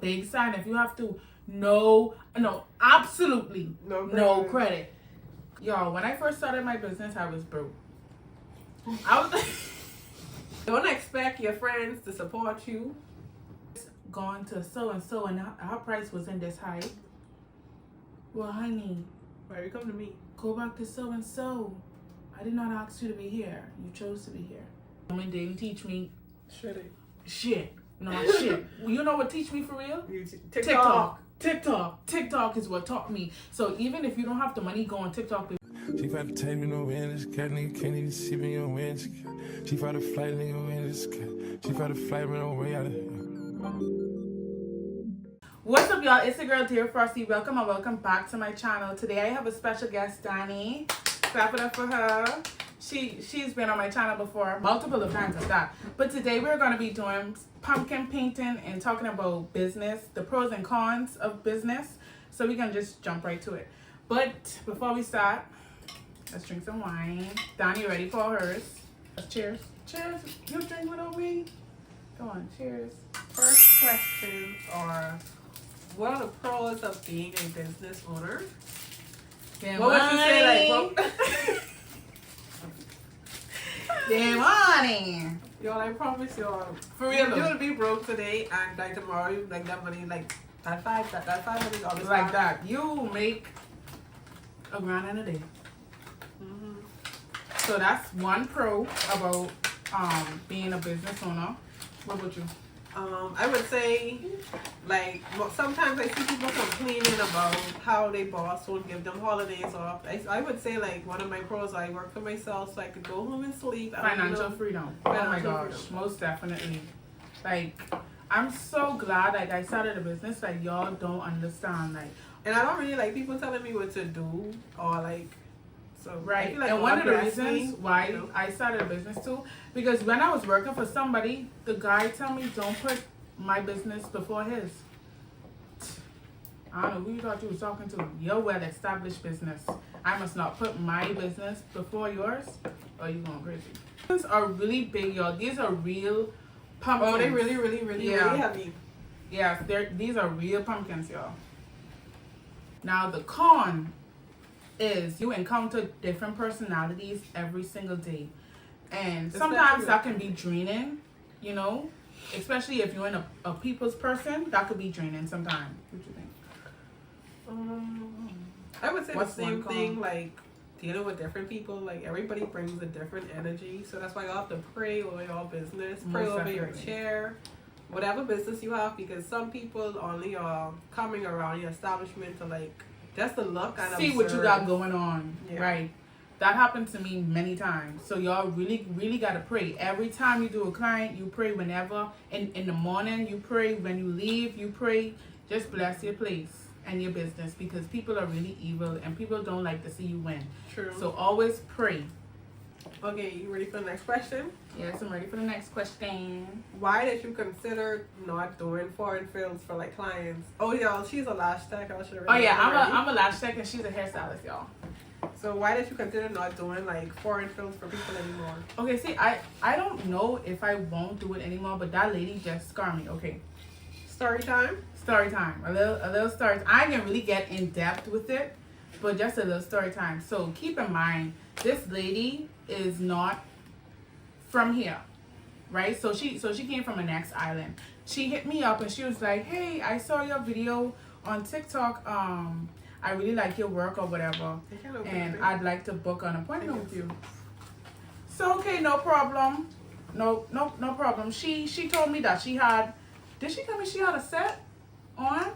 big sign. If you have to, no, absolutely no credit. Y'all, when I first started my business, I was broke. I was Don't expect your friends to support you. gone to so and so, and our price wasn't this high. Well, honey, Why you come to me? go back to so and so. I did not ask you to be here. You chose to be here. Women didn't teach me shit. No shit. You know what teach me for real? TikTok. TikTok is what taught me. So even if you don't have the money, go on TikTok. She tried to take me no win, this cat nigga can't even see me on win. She tried to flight, nigga win, this cat. She tried to flight me no way out of here. What's up, y'all? It's the girl Dear Frosty. Welcome and welcome back to my channel. Today I have a special guest, Danny. Clap it up for her. She's been on my channel before, multiple times of that. But today we're going to be doing pumpkin painting and talking about business, the pros and cons of business. So we can just jump right to it. But before we start, let's drink some wine. Danny, ready for hers? Cheers. Cheers. You drink without me? Go on, cheers. First question are, what are the pros of being a business owner? Damn What would you say, like, Damn money. y'all, I promise y'all, For real, you'll be broke today, and like tomorrow, you like that money, like that $500 like that. You make a grand in a day. Mm-hmm. So that's one pro about being a business owner. What about you? I would say, like, sometimes I see people complaining about how their boss won't give them holidays off. I would say, like, one of my pros, I work for myself, so I could go home and sleep. Financial freedom. Oh my gosh, most definitely. Like, I'm so glad, like, I started a business. Like, y'all don't understand, like. And I don't really like people telling me what to do, or like, so Right. I feel like and one of the God bless reasons me, why you know. I started a business too, because when I was working for somebody, the guy told me, don't put my business before his. I don't know who you thought you was talking to. Your well-established business. I must not put my business before yours, or you going crazy. These are really big, y'all. These are real pumpkins. Oh, they really heavy. Yeah, these are real pumpkins, y'all. Now, the con is you encounter different personalities every single day. And sometimes that can be draining, you know, especially if you're in a people's person, that could be draining sometimes. What you think? I would say What's the same one con? thing, like dealing with different people. Like, everybody brings a different energy, so that's why you have to pray over your business, pray Most over your definitely. chair, whatever business you have, because some people only are coming around your establishment to like just to look and See what you observe. got going on. Yeah. Right. That happened to me many times. So y'all really got to pray. Every time you do a client, you pray whenever. In the morning, you pray. When you leave, you pray. Just bless your place and your business, because people are really evil and people don't like to see you win. True. So always pray. Okay, you ready for the next question? Yes, I'm ready for the next question. Why did you consider not doing foreign films for like clients? Oh, y'all, she's a lash tech. I should. Oh yeah, I'm a lash tech and she's a hairstylist, y'all. So why did you consider not doing like foreign films for people anymore? Okay, see, I don't know if I won't do it anymore, but that lady just scarred me. Okay. Story time. Story time. A little story. I didn't really get in depth with it, but just a little story time. So keep in mind, this lady is not from here, right? So she came from the next island. She hit me up and she was like, "Hey, I saw your video on TikTok. I really like your work or whatever, and I'd like to book an appointment with you." So okay, no problem. No problem. She told me that she had. Did she tell me she had a set on?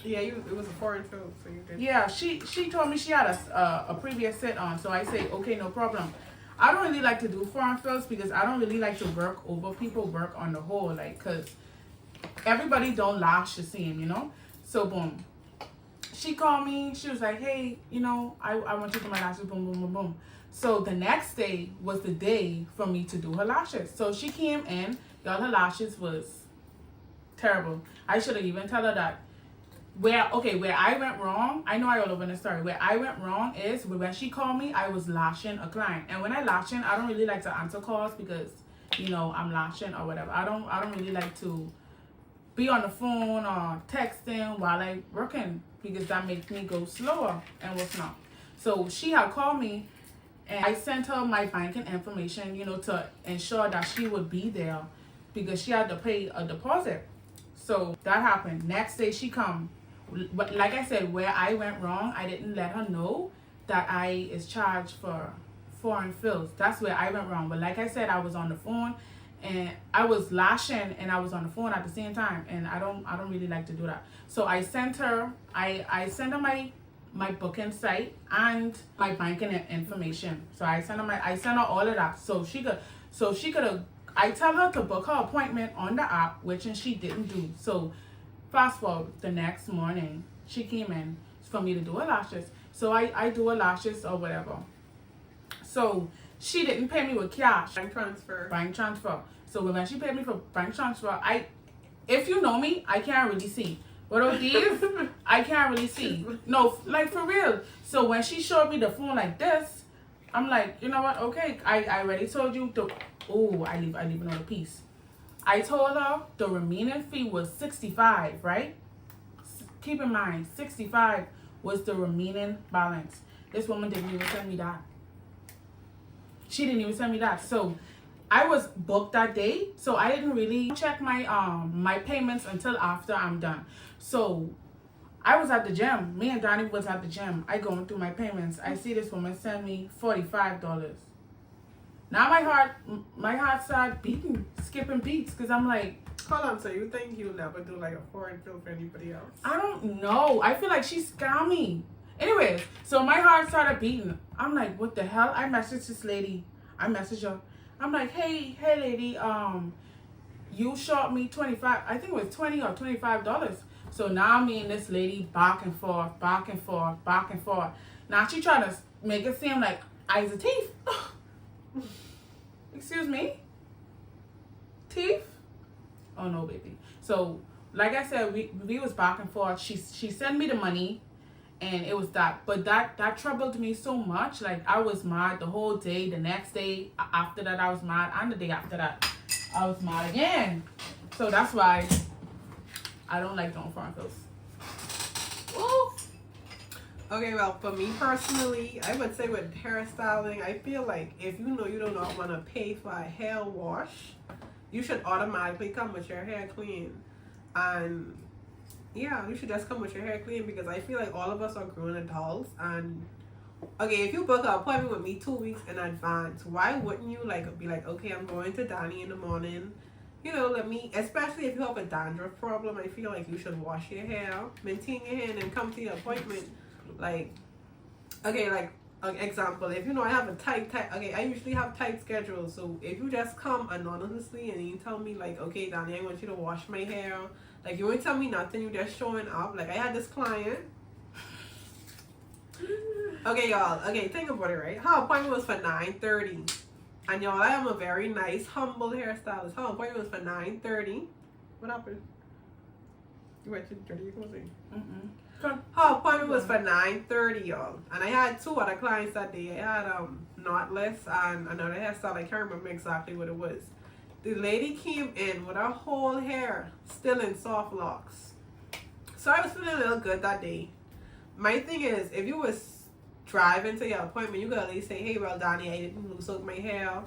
Yeah, it was a foreign film, so you did. Yeah, she told me she had a previous set on. So I say, okay, no problem. I don't really like to do foreign films because I don't really like to work over people, work on the whole, like, because everybody don't lash the same, you know? So boom. She called me. She was like, hey, you know, I want you to do my lashes, boom, boom, boom, boom. So the next day was the day for me to do her lashes. So she came in. Y'all, her lashes was terrible. I should have even tell her that. Where I went wrong, I know I all over in the story. Where I went wrong is when she called me, I was lashing a client. And when I lashing, I don't really like to answer calls because, you know, I'm lashing or whatever. I don't really like to be on the phone or texting while I'm working because that makes me go slower and what's not. So she had called me and I sent her my banking information, to ensure that she would be there because she had to pay a deposit. So that happened. Next day she come. But like I said, where I went wrong, I didn't let her know that I is charged for foreign fills. That's where I went wrong. But like I said, I was on the phone and I was lashing and I was on the phone at the same time, and I don't really like to do that. So I sent her I sent her my booking site and my banking information. So I sent her all of that so she could I tell her to book her appointment on the app, which she didn't do. So fast forward, the next morning she came in for me to do her lashes. So I do her lashes or whatever. So she didn't pay me with cash. Bank transfer. So when she paid me for bank transfer, if you know me, I can't really see. But these, I can't really see. No, like for real. So when she showed me the phone like this, I'm like, you know what? Okay, I already told you to. Oh, I leave another piece. I told her the remaining fee was $65, right? Keep in mind, $65 was the remaining balance. This woman didn't even send me that. She didn't even send me that. So I was booked that day, so I didn't really check my payments until after I'm done. So I was at the gym. Me and Donnie was at the gym. I going through my payments. I see this woman send me $45. Now my heart started beating, skipping beats, because I'm like, hold on, so you think you'll never do like a foreign fill for anybody else? I don't know. I feel like she scammed me. Anyways, so my heart started beating. I'm like, what the hell? I messaged this lady. I messaged her. I'm like, hey lady, you short me 25, I think it was $20 or $25. So now me and this lady back and forth. Now she trying to make it seem like I's a thief. Excuse me? Thief? Oh no, baby. So like I said, we was back and forth. She sent me the money and it was that. But that troubled me so much. Like I was mad the whole day. The next day after that I was mad, and the day after that I was mad again. So that's why I don't like doing foreign fills. Ooh. Okay, well, for me personally, I would say with hairstyling, I feel like if you know you do not want to pay for a hair wash, you should automatically come with your hair clean. And yeah, you should just come with your hair clean, because I feel like all of us are grown adults. And okay, if you book an appointment with me 2 weeks in advance, why wouldn't you be like, okay, I'm going to Donnie in the morning. Especially if you have a dandruff problem, I feel like you should wash your hair, maintain your hair, and come to your appointment. Example, if I have a tight, I usually have tight schedules. So if you just come anonymously and you tell me okay, Donnie, I want you to wash my hair. You won't tell me nothing, you just showing up. I had this client. Okay, y'all. Okay, think about it, right? Her appointment was for 9:30. And y'all, I am a very nice, humble hairstylist. Her appointment was for 9:30. What happened? You went to dirty closing. Her appointment was for 9:30, y'all. And I had 2 other clients that day. I had Knotless and another hairstyle. I can't remember exactly what it was. The lady came in with her whole hair still in soft locks. So I was feeling a little good that day. My thing is, if you was driving to your appointment, you could at least say, hey, well, Donnie, I didn't loose out my hair.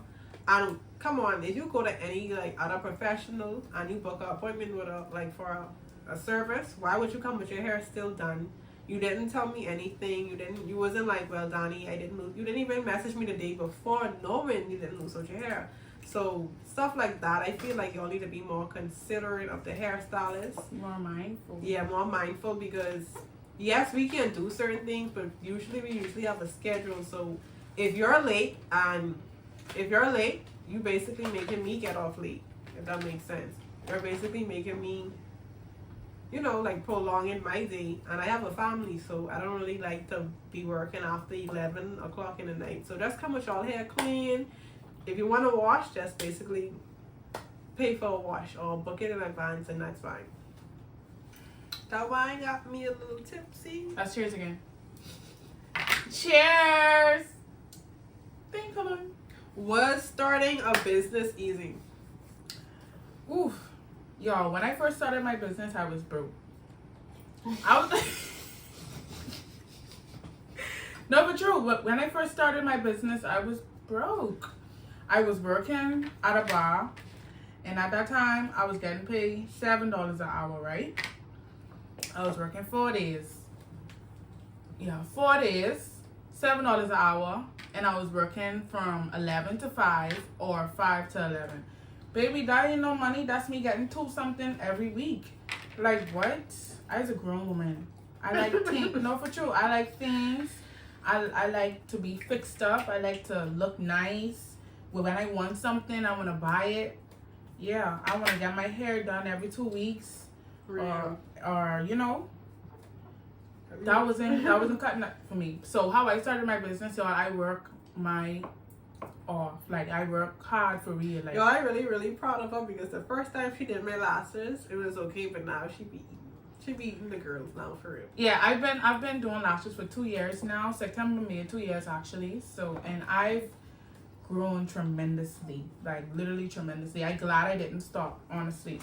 And come on, if you go to any other professional and you book an appointment with for a service, why would you come with your hair still done? You didn't tell me anything. You wasn't like, well, Donnie, I didn't lose. You didn't even message me the day before knowing you didn't lose out your hair. So stuff like that, I feel like y'all need to be more considerate of the hairstylist. More mindful. Yeah, more mindful, because yes, we can do certain things, but we usually have a schedule. So if you're late, you basically making me get off late, if that makes sense. You're basically making me, prolonging my day. And I have a family, so I don't really like to be working after 11 o'clock in the night. So just come with y'all hair clean. If you want to wash, just basically pay for a wash or book it in advance, and that's fine. That wine got me a little tipsy. Let's cheers again. Cheers! Come on. Was starting a business easy? Oof. Yo, when I first started my business, I was broke. I was no, but true. But when I first started my business, I was broke. I was working at a bar, and at that time, I was getting paid $7 an hour, right? I was working 4 days. Yeah, 4 days, $7 an hour, and I was working from 11 to 5 or 5 to 11. Baby, that ain't no money. That's me getting 2 something every week. Like, what? I was a grown woman. I like things. No, for true. I like things. I like to be fixed up. I like to look nice. When I want something, I want to buy it. Yeah, I want to get my hair done every 2 weeks. Or you know, that wasn't cutting it for me. So how I started my business, y'all, I work my off. Like, I work hard for real. Like, Yo, I really proud of her because the first time she did my lashes, it was okay, but now she be eating the girls now for real. yeah, I've been doing lashes for 2 years now. September made 2 years actually. So, and I've grown tremendously, like literally tremendously. I'm glad I didn't stop, honestly.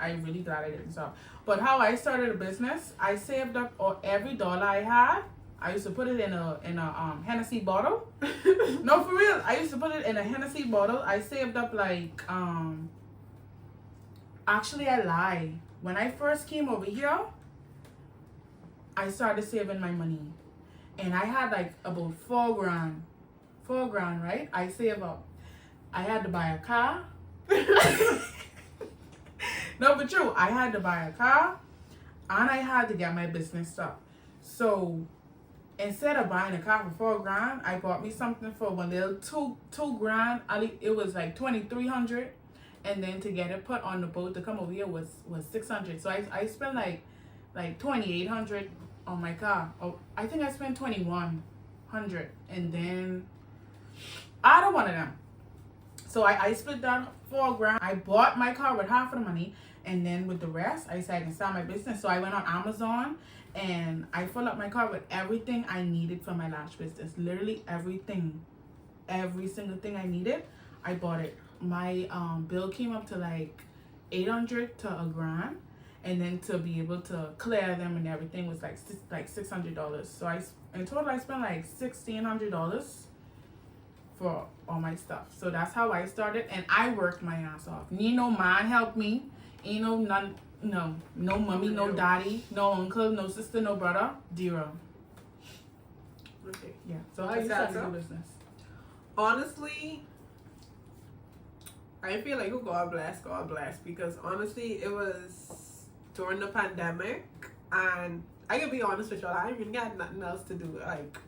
I'm really glad I didn't stop. But how I started a business, I saved up every dollar I had. I used to put it in a Hennessy bottle. No, for real. I used to put it in a Hennessy bottle. I saved up like actually I lie. When I first came over here, I started saving my money, and I had like about $4 grand, right? I save up. I had to buy a car. No, but true. I had to buy a car, and I had to get my business stuff. So instead of buying a car for $4 grand, I bought me something for one little two grand. It was like $2,300, and then to get it put on the boat to come over here was $600. So I spent like $2,800 on my car. Oh, I think I spent $2,100, and then out of one of them. So I split that $4 grand. I bought my car with half of the money, and then with the rest, I said I can start my business. So I went on Amazon, and I filled up my car with everything I needed for my lash business. Literally everything, every single thing I needed, I bought it. My bill came up to like $800 to $1 grand, and then to be able to clear them and everything was like $600. So in total I spent like $1,600 for all my stuff. So that's how I started, and I worked my ass off. Need no man help me. Ain't no mommy, no daddy, no uncle, no sister, no brother. Zero. Okay. Yeah. So how you started your business? Honestly, I feel like God bless, because honestly, it was during the pandemic, and I can be honest with y'all, I even got nothing else to do. Like,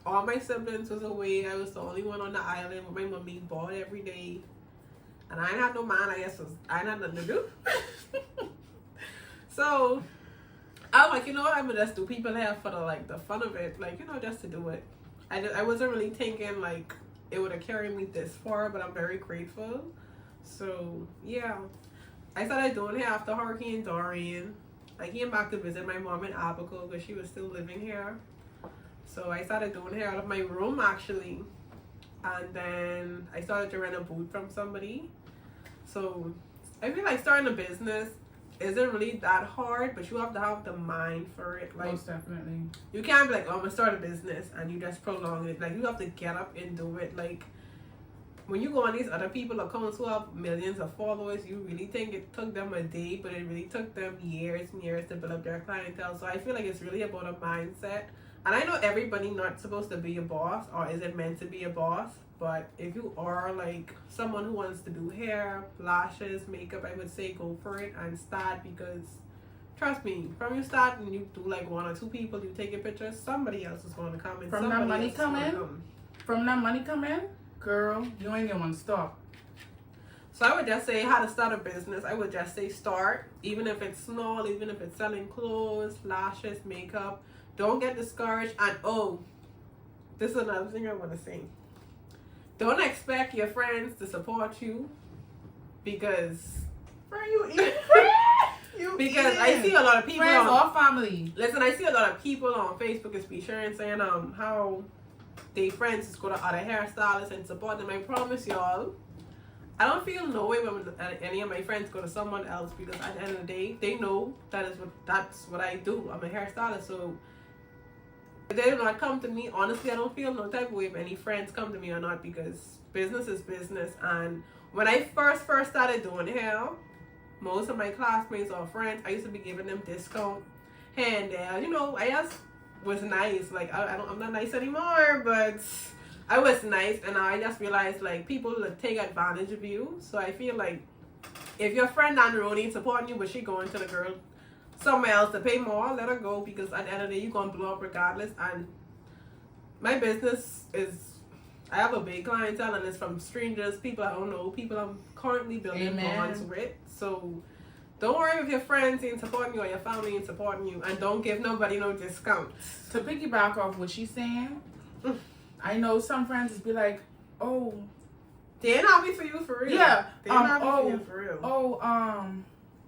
all my siblings was away. I was the only one on the island with my mommy, bought every day. And I ain't had no man, I guess I ain't had nothing to do. So, I was like, you know what, I'm gonna just do people hair for the fun of it. Like, just to do it. I wasn't really thinking, like, it would have carried me this far, but I'm very grateful. So, yeah. I started doing hair after Hurricane Dorian. I came back to visit my mom in Abaco because she was still living here. So I started doing hair out of my room, actually. And then I started to rent a booth from somebody. So I feel like starting a business isn't really that hard, but you have to have the mind for it. Like, most definitely. You can't be like, oh, I'm going to start a business and you just prolong it. Like, you have to get up and do it. Like, when you go on these other people accounts who have millions of followers, you really think it took them a day, but it really took them years and years to build up their clientele. So I feel like it's really about a mindset. And I know everybody not supposed to be a boss, or isn't meant to be a boss, but if you are like someone who wants to do hair, lashes, makeup, I would say go for it and start, because trust me, from you start and you do like 1 or 2 people, you take a picture, somebody else is going to come in. From that money come in, girl, you ain't gonna stop. So I would just say how to start a business. I would just say start, even if it's small, even if it's selling clothes, lashes, makeup. Don't get discouraged. And this is another thing I want to say. Don't expect your friends to support you, because I see a lot of people friends or family. Listen, I see a lot of people on Facebook especially saying how they friends just go to other hairstylists and support them. I promise y'all, I don't feel no way when any of my friends go to someone else because at the end of the day, they know that's what I do. I'm a hairstylist, so if they do not come to me, honestly, I don't feel no type of way if any friends come to me or not because business is business. And when I first started doing hair, most of my classmates or friends, I used to be giving them discount here and there. You know, I just was nice. Like I'm not nice anymore, but I was nice, and I just realized like people take advantage of you. So I feel like if your friend down the road ain't supporting you, but she going to the girl somewhere else to pay more, let her go because at the end of the day, you're gonna blow up regardless. And my business is, I have a big clientele, and it's from strangers, people I don't know, people I'm currently building bonds with. So don't worry if your friends ain't supporting you or your family ain't supporting you, and don't give nobody no discounts. To piggyback off what she's saying, I know some friends be like, oh, they ain't happy for you for real. yeah, they ain't happy for you for real. Oh,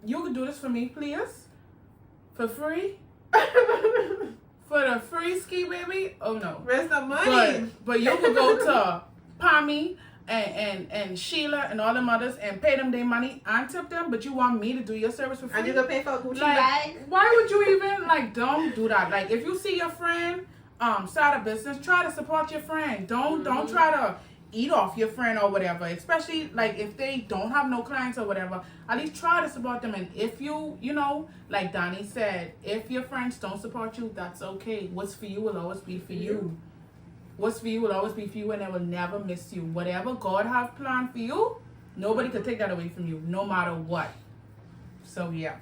you could do this for me, please, for free, for the free ski, baby. Oh no, Where's the money? But you could go to Pami and Sheila and all them others and pay them their money and tip them, but you want me to do your service for free? And you can pay for a Gucci Like, bag? why would you even don't do that? Like, if you see your friend start a business, try to support your friend. Don't try to eat off your friend or whatever. Especially like if they don't have no clients or whatever, at least try to support them. And if you know, like Donnie said, if your friends don't support you, that's okay. What's for you will always be for you. What's for you will always be for you, and it will never miss you. Whatever God have planned for you, nobody could take that away from you, no matter what. So yeah.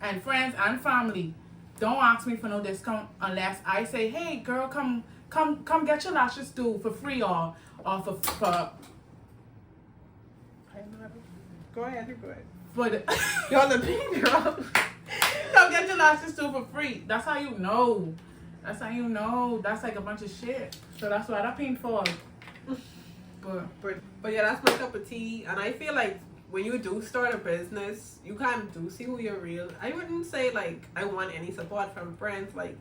And friends and family, don't ask me for no discount unless I say, hey girl, come get your lashes do for free or for Go ahead. for the You're the big girl. come get your lashes do for free. That's how you know. That's how you know. That's like a bunch of shit. So that's what I paying for. But yeah, that's my cup of tea. And I feel like when you do start a business, you kind of do see who you're real. I wouldn't say like I want any support from friends. Like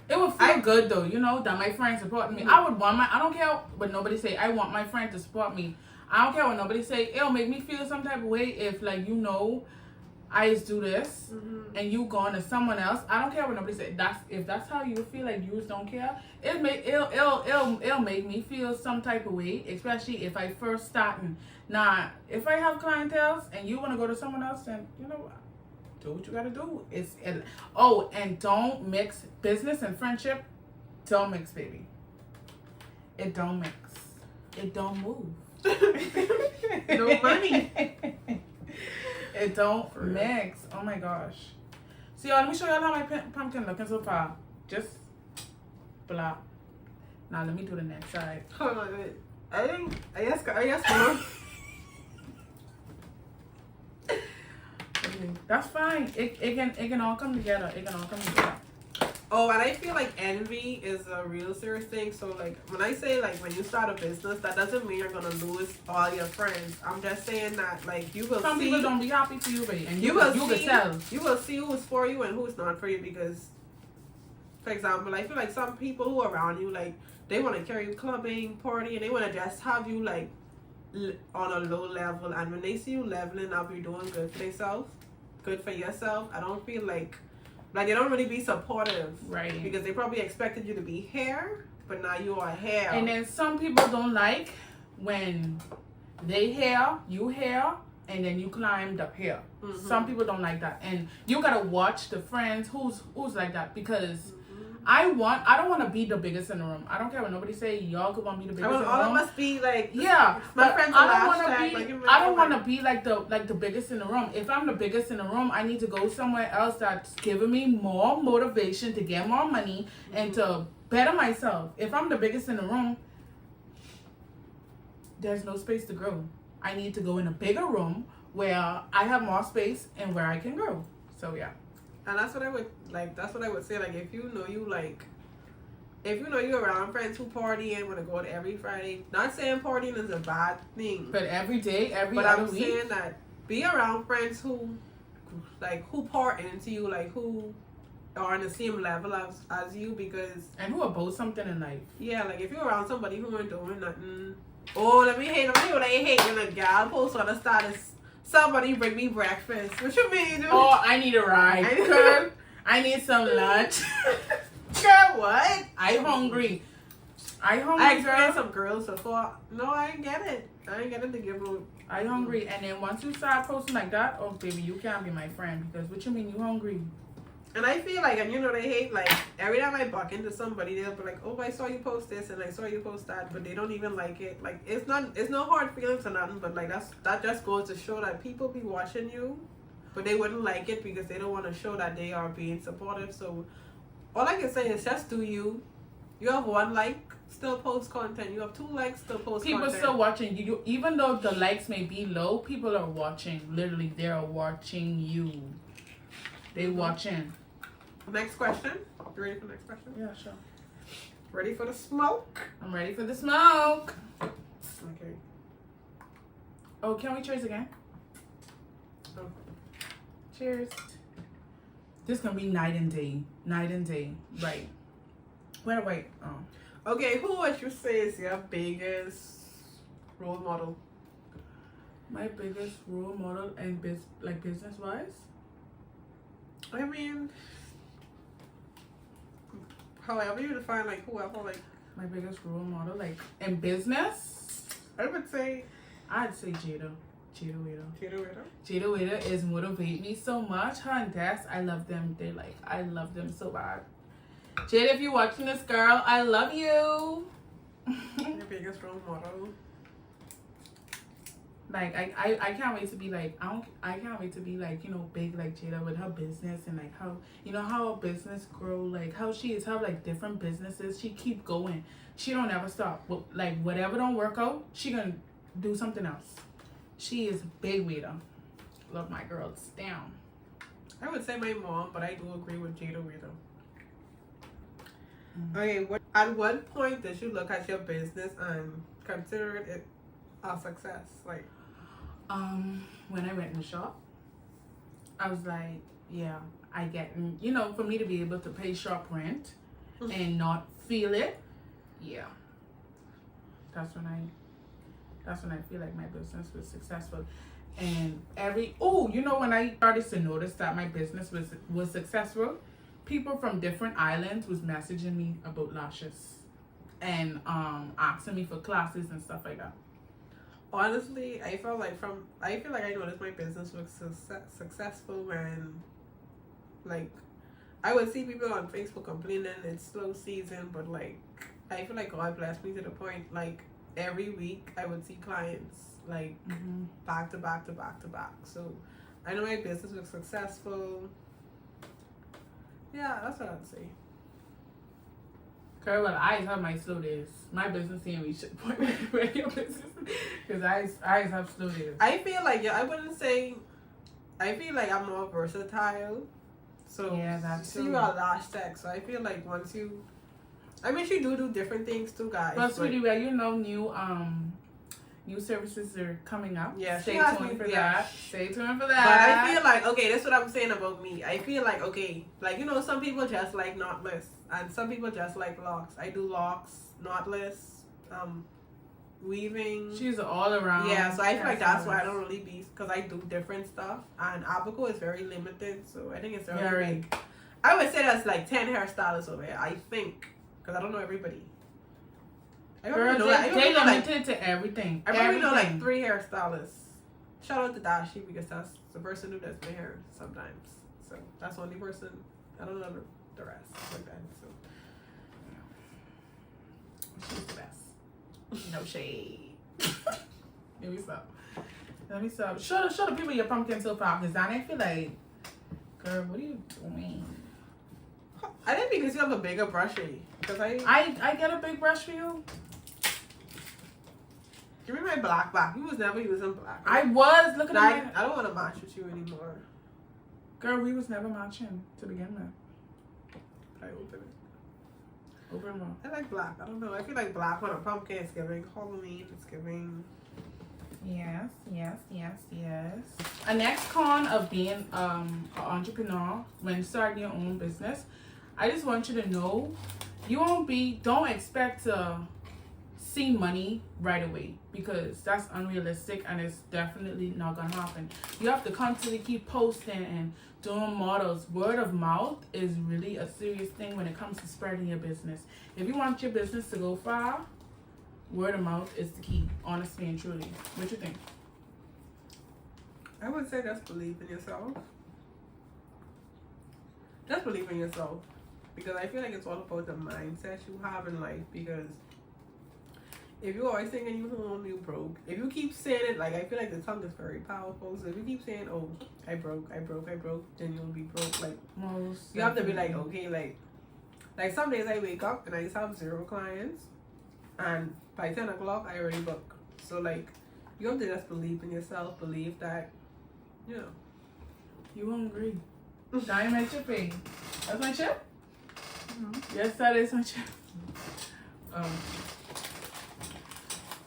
it would feel good though, you know, that my friends support me. I would want I don't care what nobody say. I want my friend to support me. I don't care what nobody say. It'll make me feel some type of way if like, you know, I just do this and you gone to someone else. I don't care what nobody say. If that's how you feel, like you just don't care. It'll make me feel some type of way, especially if I first starting. Now, if I have clientele and you want to go to someone else, then you know, do what you gotta do. And don't mix business and friendship. Don't mix, baby. It don't mix. It don't move. no money. It don't mix. Oh my gosh. See, y'all, let me show y'all how my pumpkin looking so far. Just blah. Now let me do the next side. Hold on, wait. I guess. That's fine. It can all come together. It can all come together. Oh, and I feel like envy is a real serious thing. So like when I say like when you start a business, that doesn't mean you're gonna lose all your friends. I'm just saying that like you will Some people don't be happy for you, babe, and you will tell. You will see who's for you and who's not for you because, for example, I feel like some people who are around you like they want to carry you clubbing, party, and they want to just have you like on a low level. And when they see you leveling up, you're doing good for themselves, good for yourself. I don't feel like they don't really be supportive, right? Because they probably expected you to be here, but now you are here. And then some people don't like when they here, you here, and then you climbed up here. Some people don't like that, and you gotta watch the friends who's like that because. I don't want to be the biggest in the room. I don't care what nobody say. Y'all could want me the biggest in the room. All of us be like, yeah. My friends I don't want to be like the biggest in the room. If I'm the biggest in the room, I need to go somewhere else that's giving me more motivation to get more money and to better myself. If I'm the biggest in the room, there's no space to grow. I need to go in a bigger room where I have more space and where I can grow. So yeah. And that's what I would like. That's what I would say. Like, if you know you around friends who party and want to go out every Friday. Not saying partying is a bad thing, but every day, but other week. But I'm saying that be around friends who pour into you, like who are on the same level as you, because and who are both something in life. Yeah, like if you're around somebody who ain't doing nothing, Oh, let me hear what I hate when a gal post on the status. Somebody bring me breakfast. What you mean, dude? Oh, I need a ride. Girl, I need some lunch. Girl, what? I'm hungry. I girl. experienced some girls before. No, I ain't get it. I ain't get it to give out. I'm hungry. And then once you start posting like that, oh baby, you can't be my friend because what you mean you hungry? And I feel like, and you know they hate, like, every time I buck into somebody, they'll be like, oh, I saw you post this and I saw you post that, but they don't even like it. Like, it's no hard feelings or nothing, but like that just goes to show that people be watching you, but they wouldn't like it because they don't want to show that they are being supportive. So all I can say is just do you. You have 1 like, still post content. You have 2 likes, still post People content. still watching you. Even though the likes may be low, people are watching. Literally, they are watching you. They watching. Next question. You ready for the next question? Yeah, sure. Ready for the smoke? I'm ready for the smoke. Okay. Oh, can we cheers again? Oh. Cheers. This gonna be night and day. Night and day. Right. Wait. Oh. Okay, who would you say is your biggest role model? My biggest role model and business wise? I mean, however you define, like, whoever, like, My biggest role model, like in business, I would say I'd say Jada. Jada Waiter. Jada Witter. Jada Waiter is motivate me so much. Her and Des, I love them. I love them so bad. Jada, if you're watching this, girl, I love you. Your biggest role model. Like I can't wait to be like I can't wait to be like, you know, big like Jada with her business and like how, you know, how her business grow, like how she is, how like different businesses she keep going. She don't ever stop. Like whatever don't work out, she gonna do something else. She is big Waiter. Love my girls down. I would say my mom, but I do agree with Jada Witter. Okay, at what point did you look at your business and consider it a success? Like, when I went in the shop, I was like, yeah, I get, you know, for me to be able to pay shop rent and not feel it, yeah. That's when I feel like my business was successful. And you know, when I started to notice that my business was successful, people from different islands was messaging me about lashes and asking me for classes and stuff like that. honestly, I feel like I noticed my business was successful when, like, I would see people on Facebook complaining it's slow season, but like, I feel like God blessed me to the point, like, every week I would see clients, like, back to back to back to back. So I know my business was successful. Yeah, that's what I'd say. Girl, well, I have my slow days. My business ain't reached the point where your business, because I have slow days. I feel like, I wouldn't say, I feel like I'm more versatile. So Yeah, that's see, true. you are lash tech, so I feel like once you, I mean, she do different things too, guys. But sweetie, well, you know, new services are coming up. Yeah, stay she asked tuned me for for that. that. Stay tuned for But that. I feel like, okay, that's what I'm saying about me. I feel like, okay, like, you know, some people just like knotless, and some people just like locks. I do locks, knotless, weaving. She's all around. Yeah, so I feel like that's why I person. don't really be, because I do different stuff, and Abaco is very limited, so I think it's very Very. like, I would say that's like 10 hairstylists over here, I think, because I don't know everybody. I Girl, probably know, they like, limited to everything. I probably know like Everything. 3 hairstylists. Shout out to Dashi, because that's the person who does my hair sometimes. So that's the only person. I don't know the rest like that. So She's the best. No shade. Let me stop. Show the people your pumpkin so far, because I feel like, girl, what are you doing? I think because you have a bigger brushy. Because I get a big brush for you. give me my black back. You was never using black. I was looking I at don't want to match with you anymore. girl, we was never matching to begin with. I open it. Open one. I like black. I don't know. I feel like black on a pumpkin. It's giving Halloween. It's giving. Yes. A next con of being an entrepreneur when starting your own business, I just want you to know, don't expect to see money right away, because that's unrealistic and it's definitely not gonna happen. You have to constantly keep posting and doing models. Word of mouth is really a serious thing when it comes to spreading your business. If you want your business to go far, word of mouth is the key, honestly and truly. What you think? I would say just believe in yourself. Just believe in yourself. Because I feel like it's all about the mindset you have in life. Because if you're always thinking you home, you broke. If you keep saying it, like, I feel like the tongue is very powerful. So if you keep saying, oh, I broke, then you'll be broke. Like, Most you have to be like, definitely. okay, like some days I wake up and I just have 0 clients. And by 10 o'clock, I already book. So, like, you have to just believe in yourself. Believe that, you know. You hungry? Diamond chipping. That's my chip? Yes, that is my chip.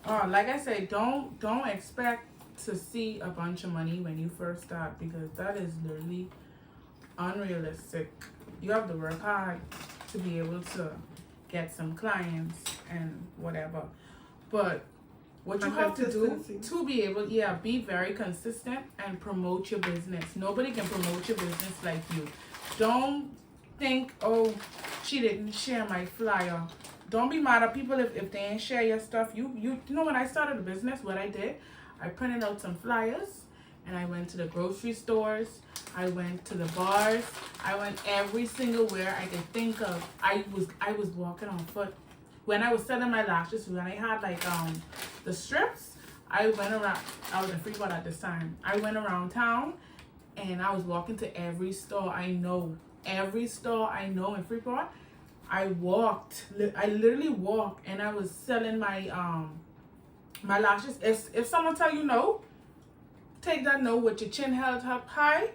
Like I said, don't expect to see a bunch of money when you first start, because that is literally unrealistic. You have to work hard to be able to get some clients and whatever. But what you And have to do consistency. to be able, be very consistent and promote your business. Nobody can promote your business like you. Don't think, oh, she didn't share my flyer. Don't be mad at people if they ain't share your stuff. You know, when I started a business, what I did, I printed out some flyers and I went to the grocery stores, I went to the bars, I went every single where I could think of. I was walking on foot. When I was selling my lashes, when I had like the strips, I went around. I was in Freeport at this time. I went around town and I was walking to every store I know. Every store I know in Freeport, I walked. I literally walked, and I was selling my my lashes. If someone tell you no, take that no with your chin held up high,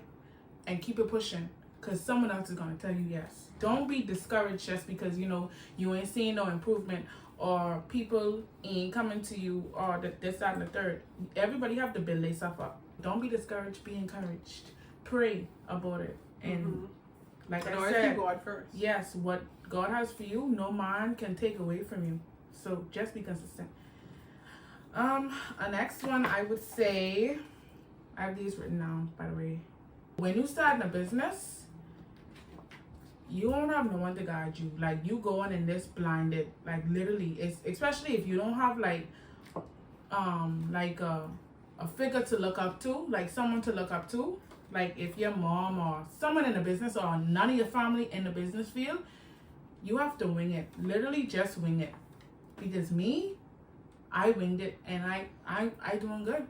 and keep it pushing, cause someone else is gonna tell you yes. Don't be discouraged just because you ain't seeing no improvement, or people ain't coming to you, or this, that, and the third. Everybody have to build themselves up. Don't be discouraged. Be encouraged. Pray about it, and like And I always said, keep God first. yes, what God has for you, no man can take away from you. So just be consistent. A next one I would say, I have these written down, by the way. When you start in a business, you won't have no one to guide you. Like, you going in this blinded. Like, literally, it's especially if you don't have like a figure to look up to, like someone to look up to. Like, if your mom or someone in the business, or none of your family in the business field, you have to wing it. Literally just wing it. Because me, I winged it, and I doing good.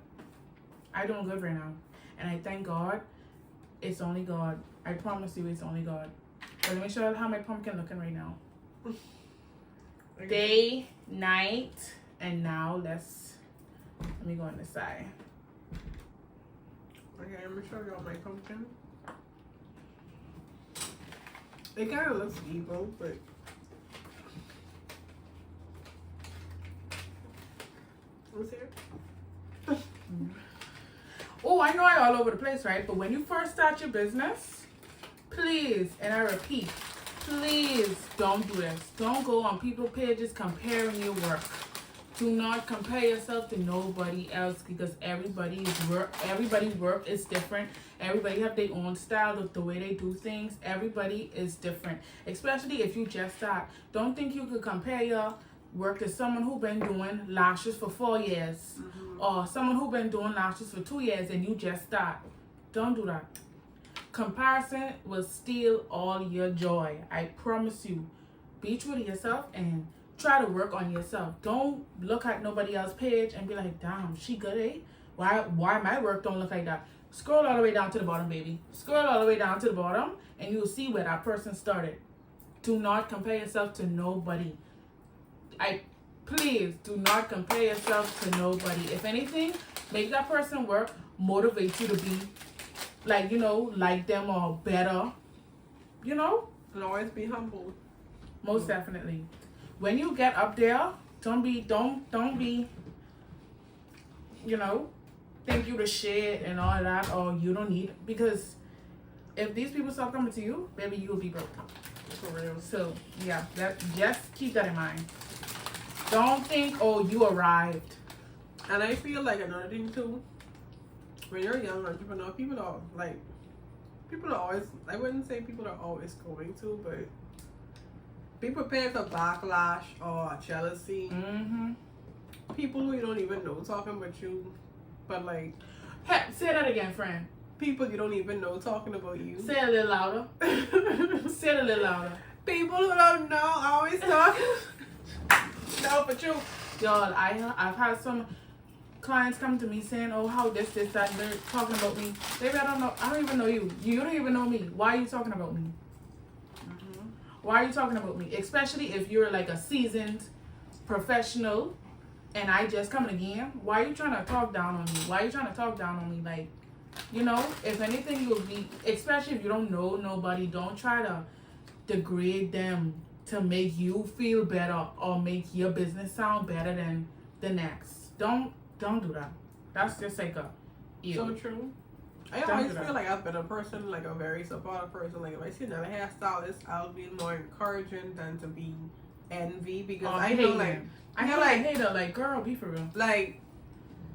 I doing good right now. And I thank God. It's only God. I promise you, it's only God. But let me show you how my pumpkin looking right now. Day, night, and now let me go on this side. Okay, I'm gonna show you all my pumpkin. It kind of looks evil, but let's hear it. Oh, I know I'm all over the place, right? But when you first start your business, please, and I repeat, please don't do this. Don't go on people's pages comparing your work. Do not compare yourself to nobody else, because everybody's work is different. Everybody have their own style of the way they do things. Everybody is different, especially if you just start. Don't think you could compare your work to someone who been doing lashes for 4 years, or someone who been doing lashes for 2 years and you just start. Don't do that. Comparison will steal all your joy. I promise you. Be true to yourself and try to work on yourself. Don't look at nobody else's page and be like, damn, she good, eh? Why my work don't look like that? Scroll all the way down to the bottom, baby. Scroll all the way down to the bottom and you'll see where that person started. Do not compare yourself to nobody. Please do not compare yourself to nobody. If anything, make that person work, motivate you to be like them or better. And always be humble. Most definitely. When you get up there, don't be think you the shit and all that, or you don't need it. Because if these people start coming to you, baby, you'll be broke. For real. So yeah, just keep that in mind. Don't think, oh, you arrived. And I feel like another thing too, when you're a young entrepreneur, people are always, I wouldn't say people are always going to, but be prepared for backlash or jealousy. Mm-hmm. People who you don't even know talking about you, but like, Hey, say that again, friend. people you don't even know talking about you. Say it a little louder. Say it a little louder. People who don't know always talk. No, but you. Y'all, I've had some clients come to me saying, oh, how this, that, and they're talking about me. Baby, I don't know. I don't even know you. You don't even know me. Why are you talking about me? Mm-hmm. Why are you talking about me? Especially if you're like a seasoned professional and I just coming again. Why are you trying to talk down on me? Why are you trying to talk down on me? Like, you know, if anything, you'll be, especially if you don't know nobody, don't try to degrade them to make you feel better or make your business sound better than the next. Don't do that. That's just like a ew. So true. I Don't always do that. feel like I've been a person, like a very supportive person. Like if I see another hairstylist, I'll be more encouraging than to be envy because Or I know hating. like I feel like hater, like, girl, be for real. like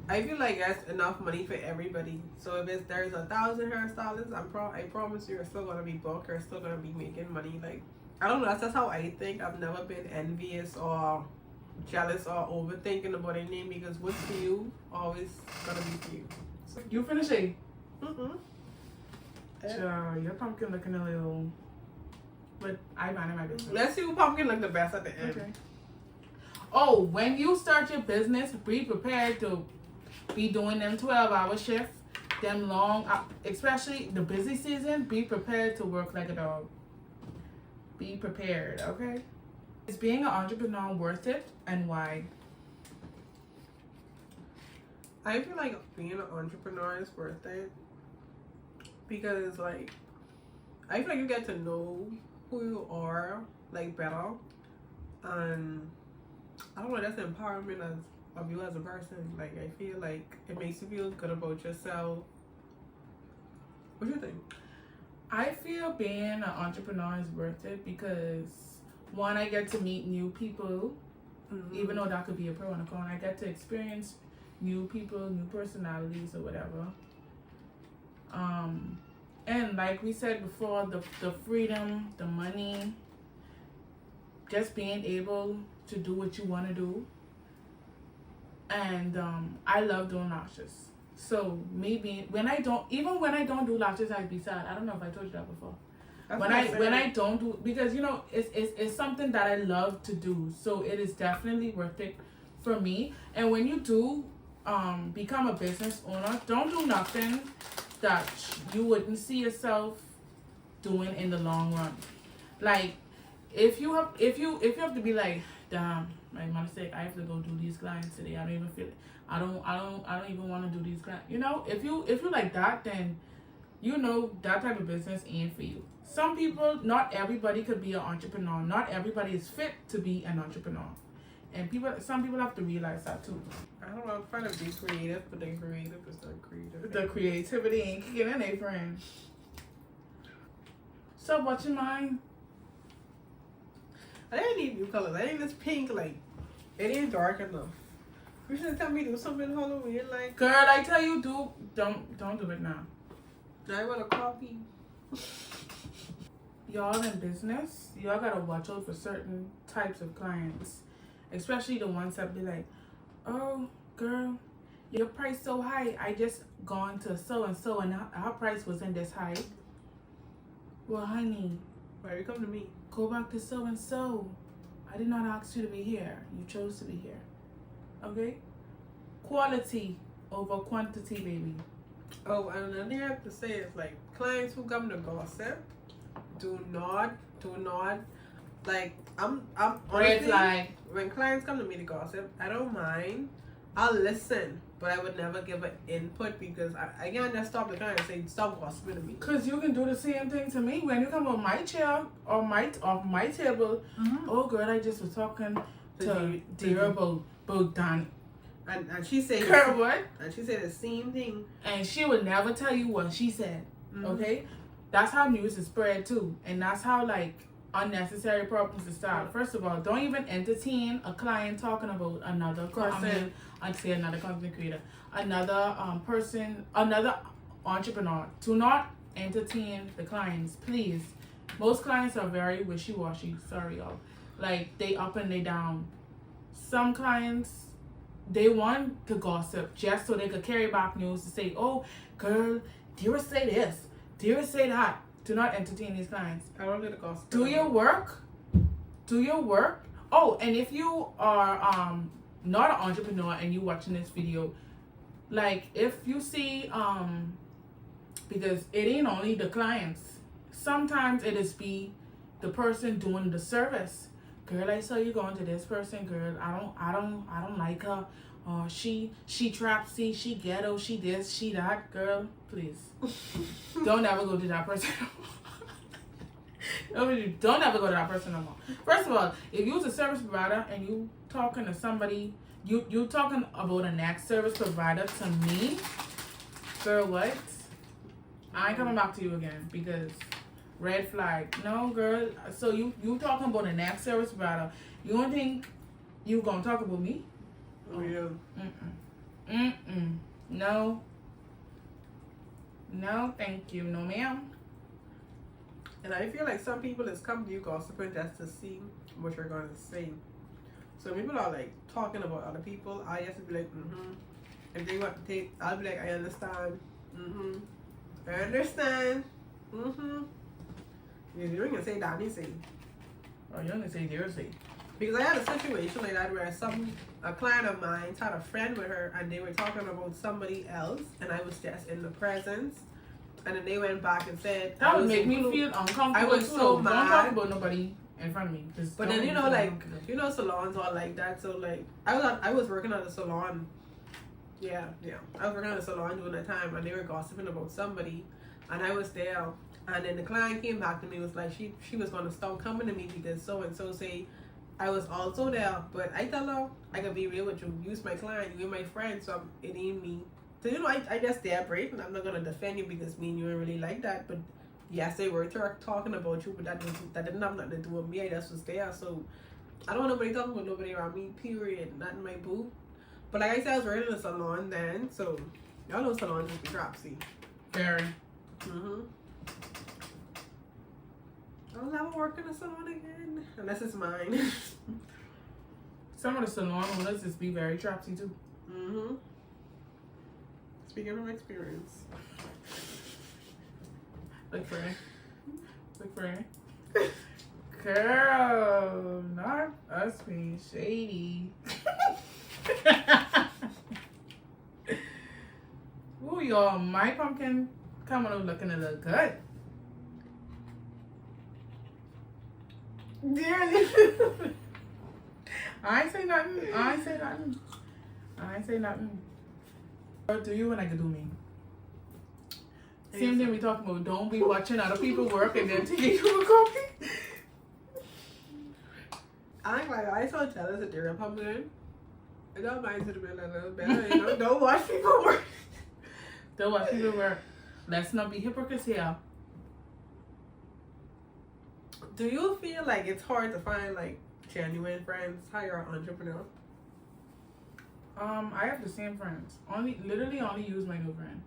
I feel like that's enough money for everybody. So if there's 1,000 hairstylists, I promise you're still gonna be booked. You're still gonna be making money. Like I don't know. That's just how I think. I've never been envious or jealous or overthinking about anything because what's for you always gonna be for you. So, You finishing? mm-mm. Child, your pumpkin looking a little. But I mind my business. Let's see who pumpkin look the best at the end. Okay. Oh, when you start your business, be prepared to be doing them 12-hour shifts, them long, especially the busy season. Be prepared to work like a dog. Be prepared, okay? Is being an entrepreneur worth it, and why? I feel like being an entrepreneur is worth it because like I feel like you get to know who you are like better, and I don't know, that's empowerment of you as a person. Like I feel like it makes you feel good about yourself. What do you think? I feel being an entrepreneur is worth it because one, I get to meet new people, even though that could be a pro and a con. I get to experience new people, new personalities, or whatever. And like we said before, the freedom, the money, just being able to do what you want to do. And I love doing lashes. So maybe when I don't do lashes, I'd be sad. I don't know if I told you that before. When I don't do, because you know it's something that I love to do, so it is definitely worth it for me. And when you do become a business owner, don't do nothing that you wouldn't see yourself doing in the long run. Like if you have to be like, damn, like my mistake, I have to go do these clients today. I don't even feel it. I don't even want to do these clients. You know, if you like that, then you know that type of business ain't for you. Some people, not everybody could be an entrepreneur. Not everybody is fit to be an entrepreneur. And some people have to realize that too. I don't know, I'm trying to be creative, but the creative is not creative. The creativity ain't kicking in, eh, friend? So what's in mind? I didn't need new colors. I think this pink, like, it ain't dark enough. You should tell me to do something Halloween, like. Girl, I tell you, don't do it now. I want a coffee. Y'all in business, y'all gotta watch out for certain types of clients, especially the ones that be like, oh girl, your price so high, I just gone to so and so and our price wasn't this high. Well honey, Why you come to me? go back to so and so. I did not ask you to be here, you chose to be here. Okay? Quality over quantity, baby. Oh, and another thing I have to say is like clients who come to gossip, do not like I'm Red honestly, flag. when clients come to me to gossip, I don't mind. I'll listen, but I would never give an input because I can't just stop the client and say stop gossiping to me. Cause you can do the same thing to me when you come on my chair or my table. Oh girl, I just was talking to dear about Donnie. And she said Girl, what? And she said the same thing. And she would never tell you what she said. Mhm. Okay? That's how news is spread too. And that's how like unnecessary problems to start. First of all, don't even entertain a client talking about another person. I'd say another content creator, another person, another entrepreneur. Do not entertain the clients, please. Most clients are very wishy-washy. Sorry, y'all. Like, they up and they down. Some clients, they want to gossip just so they could carry back news to say, oh, girl, Dira say this, Dira say that. Do not entertain these clients. I don't do the gossip. Do your work. Do your work. Oh, and if you are not an entrepreneur and you watching this video, like, if you see because it ain't only the clients. Sometimes it is be the person doing the service. Girl, I saw you going to this person. Girl, I don't like her. She trapsy, she ghetto, she this, she that. Girl, please, don't ever go to that person. Don't ever go to that person no more. First of all, if you was a service provider and you talking to somebody, you talking about a next service provider to me, girl, what? I ain't coming back to you again because red flag. No, girl. So you talking about a next service provider? You don't think you gonna talk about me? Oh yeah. No. No, thank you. No, ma'am. And I feel like some people is come to you gossiping just to see what you're gonna say. So people are like talking about other people. I have to be like, If they want to take, I'll be like, I understand. I understand. You're gonna say Danny say. Oh, you're gonna say Dira say. Because I had a situation like that where a client of mine had a friend with her and they were talking about somebody else and I was just in the presence. And then they went back and said that would make me feel uncomfortable. I was so mad. Don't talk about nobody in front of me. But then salons are like that. So like I was working at a salon. Yeah. I was working at a salon during that time and they were gossiping about somebody and I was there. And then the client came back to me, was like she was gonna stop coming to me because so and so say I was also there. But I tell her I can be real with you. You's my client, you're my friend, so it ain't me. So I just stay brave and I'm not gonna defend you because me and you ain't really like that. But yes, they were talking about you, but that didn't have nothing to do with me. I just was there. So I don't want nobody talking about nobody around me, period. Not in my booth. But like I said, I was working in a salon then, so y'all know salons just be dropsy. Very. I'll never work in a salon again. Unless it's mine. Some of the salon owners just be very trapsy too. Speaking from experience. Look for it. Girl, not us being shady. Ooh, y'all, my pumpkin coming up looking a little good. Dearly. I ain't say nothing. What do you when I can do me? Same thing we talking about. Don't be watching other people work and then taking you a copy. I'm like, I so jealous of their pumpkin. I got mine to be a little better. Don't watch people work. Don't watch people work. Let's not be hypocrites here. Do you feel like it's hard to find like genuine friends? How you're an entrepreneur? I have the same friends. Literally only use my new friend.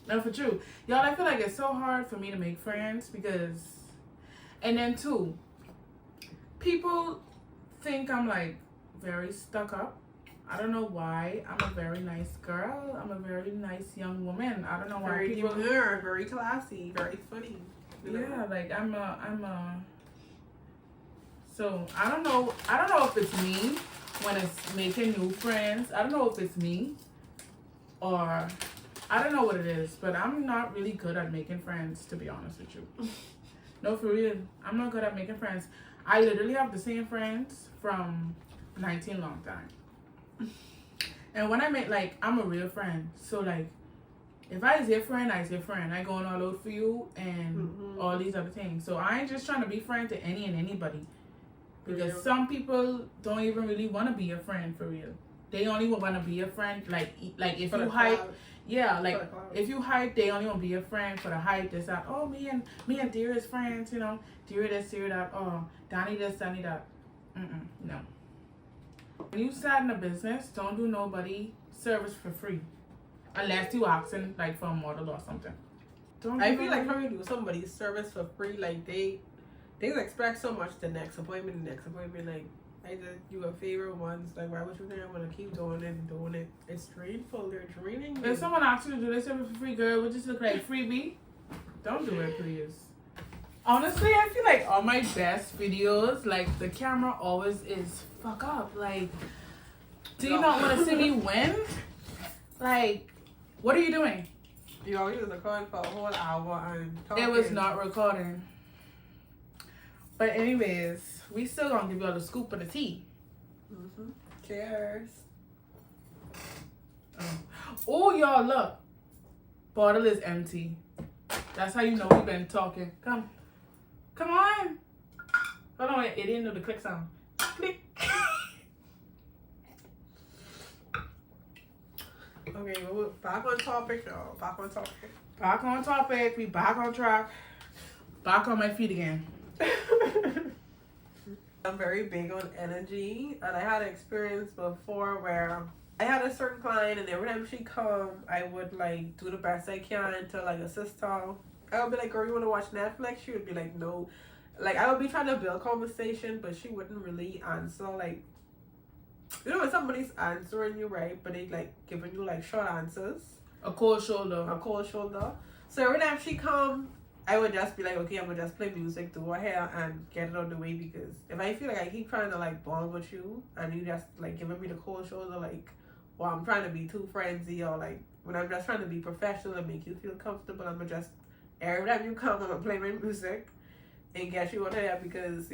No, for true. Y'all, I feel like it's so hard for me to make friends because, and then too, people think I'm like very stuck up. I don't know why. I'm a very nice girl. I'm a very nice young woman. I don't know why very people. demure, very classy, very funny. Yeah, like I'm a. So I don't know if it's me when it's making new friends. I don't know if it's me or I don't know what it is, but I'm not really good at making friends, to be honest with you. No, for real. I'm not good at making friends. I literally have the same friends from 19 long time. And when I make, like, I'm a real friend. So, like, if I say friend, I say friend. I going all out for you and all these other things. So I ain't just trying to be friend to any and anybody. Because some people don't even really want to be a friend for real. They only want to be a friend, like if you hype, Yeah, like For the clout. if you hype, they only want to be your friend for the hype. This that. Oh, me and Dear is friends. You know, Dear this, Dear that. Oh, Donnie this, Donnie that. No. When you start in a business, don't do nobody service for free, unless you asking like for a model or something. Don't. I do feel like nobody- when you do somebody's service for free, like they expect so much the next appointment, like I did you a favor once, like why would you think I'm gonna keep doing it and doing it? It's drainful, they're draining you. If someone asks you to do this service for free, girl, would just look like freebie. Don't do it, please. Honestly, I feel like all my best videos, like the camera always is fuck up. Like, do you not want to see me win? Like, what are you doing? You always was recording for a whole hour and talking. It was not recording. But anyways, we still gonna give y'all the scoop of the tea. Mm-hmm. Cheers. Oh, y'all, look. Bottle is empty. That's how you know we've been talking. Come on. Hold on, it didn't do the click sound. Click. Okay, well, back on topic, y'all. Back on topic. Back on topic. We back on track. Back on my feet again. I'm very big on energy, and I had an experience before where I had a certain client, and every time she come, I would like do the best I can to like assist her. I would be like, "Girl, you want to watch Netflix?" She would be like, "No." Like I would be trying to build conversation, but she wouldn't really answer. Like, you know, when somebody's answering you right, but they like giving you like short answers, A cold shoulder. a cold shoulder. So every time she come, I would just be like, okay, I'm gonna just play music, do her hair, and get it out of the way, because if I feel like I keep trying to like bond with you and you just like giving me the cold shoulder, like, or I'm trying to be too frenzy, or like when I'm just trying to be professional and make you feel comfortable, I'm gonna just every time you come, I'm gonna play my music and get you out of here, because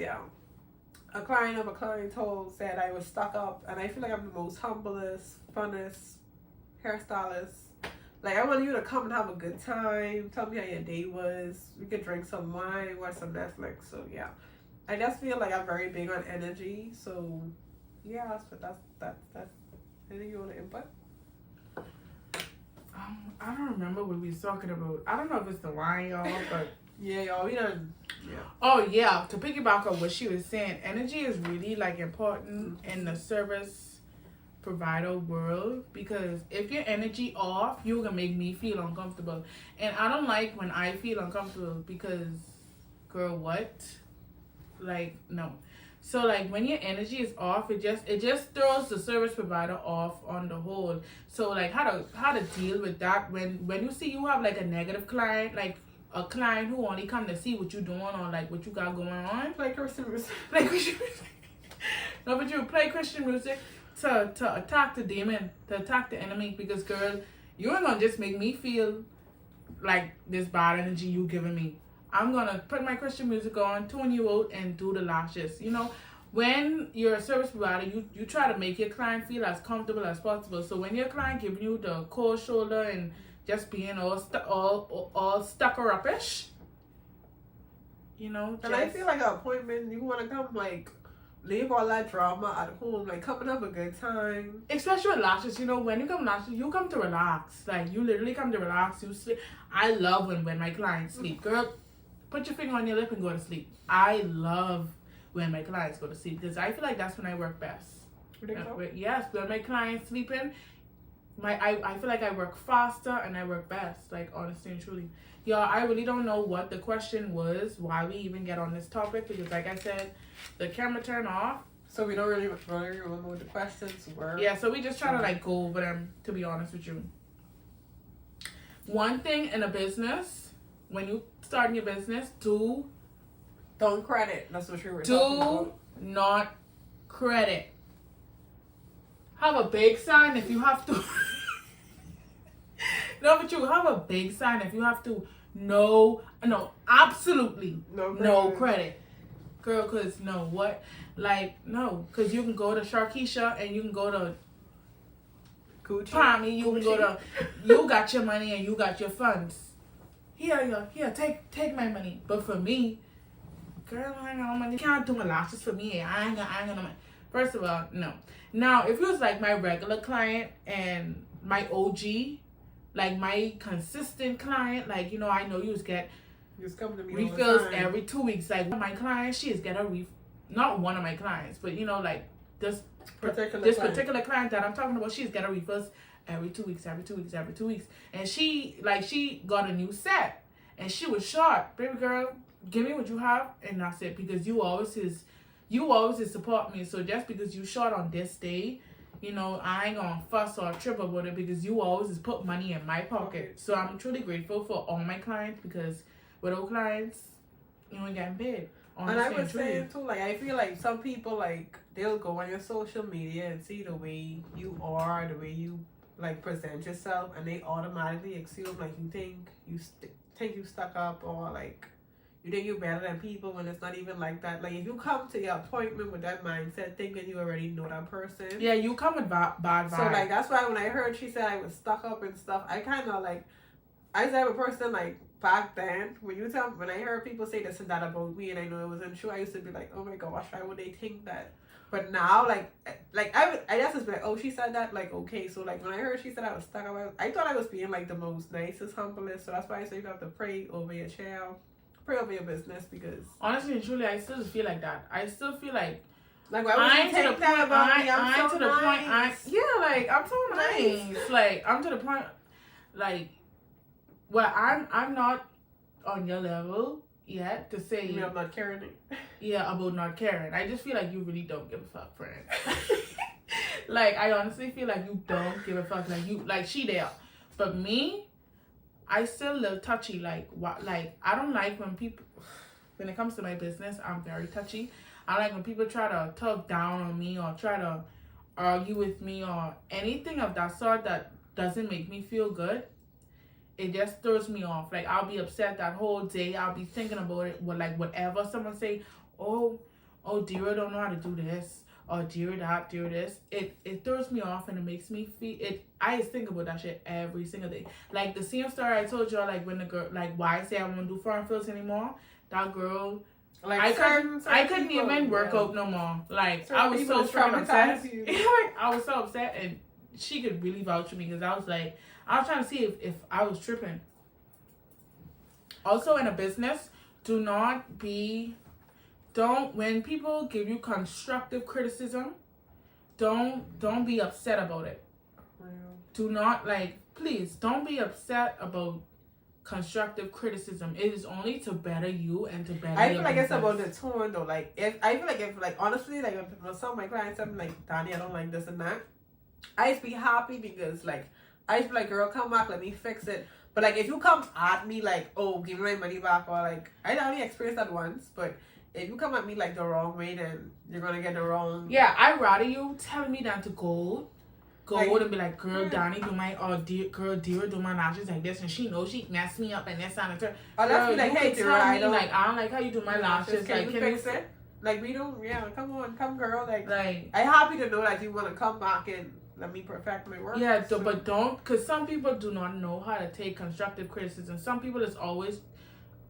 a client of a client said I was stuck up, and I feel like I'm the most humblest, funnest hairstylist. Like, I want you to come and have a good time. Tell me how your day was. We could drink some wine, watch some Netflix. So, yeah. I just feel like I'm very big on energy. So, yeah, that's anything you want to input? I don't remember what we was talking about. I don't know if it's the wine, y'all, but... Yeah, y'all, we done. Yeah. Oh, yeah. To piggyback on what she was saying, energy is really, like, important in the service provider world, because if your energy off, you're gonna make me feel uncomfortable, and I don't like when I feel uncomfortable, because girl, what? Like, no. So like when your energy is off, it just throws the service provider off on the whole. So like how to deal with that when you see you have like a negative client, like a client who only come to see what you doing or like what you got going on. Play Christian music. Play Christian music. No, but you play Christian music to attack the demon, to attack the enemy, because girl, you ain't gonna just make me feel like this bad energy you giving me. I'm gonna put my Christian music on, tune you out, and do the lashes. You know, when you're a service provider, you try to make your client feel as comfortable as possible. So when your client giving you the cold shoulder and just being all stucker up-ish, you know, And I feel like an appointment, you want to come like leave all that drama at home, like come and have a good time. especially with lashes, you know, when you come lashes, you come to relax. Like, you literally come to relax. You sleep. I love when my clients sleep. Girl, put your finger on your lip and go to sleep. I love when my clients go to sleep, because I feel like that's when I work best. Yes, when my clients sleeping, I feel like I work faster and I work best. Like, honestly and truly. Y'all, I really don't know what the question was, why we even get on this topic, because like I said, the camera turned off. So we don't really remember what the questions were. Yeah, so we just try to like go over them, to be honest with you. One thing in a business, when you starting your business, Don't credit. That's what you were talking about. not credit. Have a big sign if you have to. No, but you have a big sign if you have to. No, absolutely no credit. Girl, cause no, what? Like, no, cause you can go to Sharkeisha and you can go to Gucci. Tommy, you can go to, you got your money and you got your funds. Here, take my money. But for me, girl, I ain't got no money. You can't do my lashes for me. I ain't got no money. First of all, no. Now, if it was like my regular client and my OG, like my consistent client, like, you know, I know you get Just come to me refills all the time. every 2 weeks. Like my client, she is get a not one of my clients, but you know, like this particular client that I'm talking about, she's get a refills every 2 weeks, every 2 weeks, every 2 weeks. And she got a new set and she was short. Baby girl, give me what you have, and that's it, because you always support me. So just because you short on this day, you know, I ain't gonna fuss or trip about it, because you always put money in my pocket. So I'm truly grateful for all my clients, because without clients, you ain't getting paid. And I would say too, like, I feel like some people, like, they'll go on your social media and see the way you are, the way you, like, present yourself, and they automatically assume, like, you think you stuck up, or like you think you're better than people, when it's not even like that. Like, if you come to your appointment with that mindset thinking you already know that person, yeah, you come with bad vibes. So like that's why when I heard she said I was stuck up and stuff, I kind of like, I was the type of person, like, back then when I heard people say this and that about me and I know it wasn't true, I used to be like, oh my gosh, why would they think that? But now, like I just be like, oh, she said that, like, okay. So like when I heard she said I was stuck up, I thought I was being like the most nicest, humblest. So that's why I say you have to pray over your child, pray over your business, because honestly and truly, I still feel like that. I still feel like why would you take that about me? I'm so nice. Like, I'm so nice. Like, I'm to the point, like, well, I'm not on your level yet to say I'm not caring. Yeah, about not caring. I just feel like you really don't give a fuck, friend. Like, I honestly feel like you don't give a fuck. Like she there, but me, I still a little touchy. Like, what? Like, I don't like when people, when it comes to my business, I'm very touchy. I like when people try to talk down on me or try to argue with me or anything of that sort that doesn't make me feel good. It just throws me off. Like, I'll be upset that whole day. I'll be thinking about it. Like, whatever someone say, oh, Dira don't know how to do this, or Dira that, Dira this. It throws me off, and it makes me feel it. I just think about that shit every single day. Like the same story I told y'all, like when the girl, like why I say I won't do foreign fields anymore. That girl, like I couldn't even work out no more. Like I was so traumatized. Like I was so upset, and she could really vouch for me, because I was trying to see if I was tripping. Also in a business, when people give you constructive criticism, don't be upset about it. Do not, please don't be upset about constructive criticism. It is only to better you and to better I feel like it's about the tone though. Like if honestly, like when some of my clients tell me like, Donnie, I don't like this and that, I just be happy, because like I just be like, girl, come back, let me fix it. But like if you come at me like, oh, give me my money back, or like, I only experienced that once, but if you come at me like the wrong way, then you're gonna get the wrong. Yeah, I'd rather you tell me than to go and be like, girl, Donnie do my, or girl, Dira do my lashes like this, and she knows she messed me up and this and that. Oh, that's like, hey, Dira, I don't like how you do my lashes. Can you fix it? Like, we don't, come girl. Like I'm happy to know that you want to come back and let me perfect my work. Yeah, but don't, because some people do not know how to take constructive criticism. Some people is always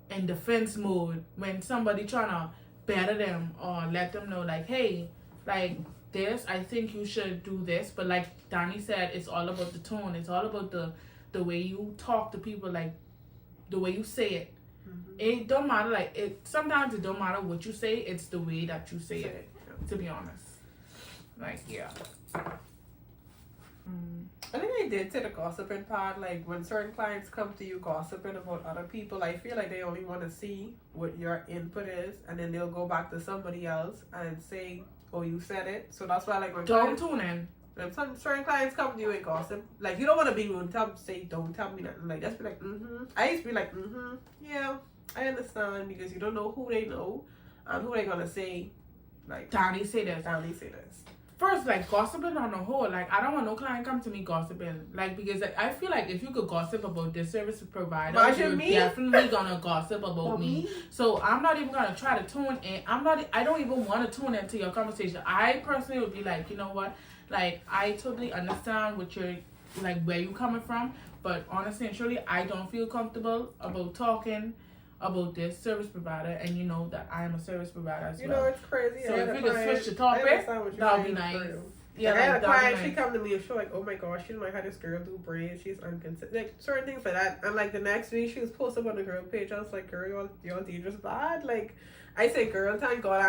in defense mode when somebody trying to better them or let them know, like, hey, like this, I think you should do this. But like Donnie said, it's all about the tone. It's all about the way you talk to people, like the way you say it. Mm-hmm. It don't matter, like sometimes it don't matter what you say, it's the way that you say it, to be honest. Like, yeah. I think I did say the gossiping part. Like when certain clients come to you gossiping about other people, I feel like they only want to see what your input is, and then they'll go back to somebody else and say, oh, you said it. So that's why, like, when tune in. When some certain clients come to you and gossip, like, you don't want to be rude. Don't tell me nothing. Like, just be like, I used to be like, yeah, I understand, because you don't know who they know and who they're gonna say. Like, Donnie say this. First, like, gossiping on the whole, like, I don't want no client come to me gossiping. Like, because like, I feel like if you could gossip about this service provider, you're definitely gonna gossip about me. So I'm not even gonna try to tune in. I don't even want to tune into your conversation. I personally would be like, you know what? Like, I totally understand what you're, like, where you coming from. But honestly and truly, I don't feel comfortable about talking about this service provider, and you know that I am a service provider as You well. know, it's crazy. So I had if a you could client- switch the topic, I understand what you're that would be saying, nice. for real. Yeah, I had a like, client, that'd she be come to me and she was like, oh my gosh, she don't know how this girl do braids. She's inconsistent. Like, certain things like that. And like the next week, she was posted on the girl page. I was like, girl, y'all dangerous bad. Like, I say, girl, thank God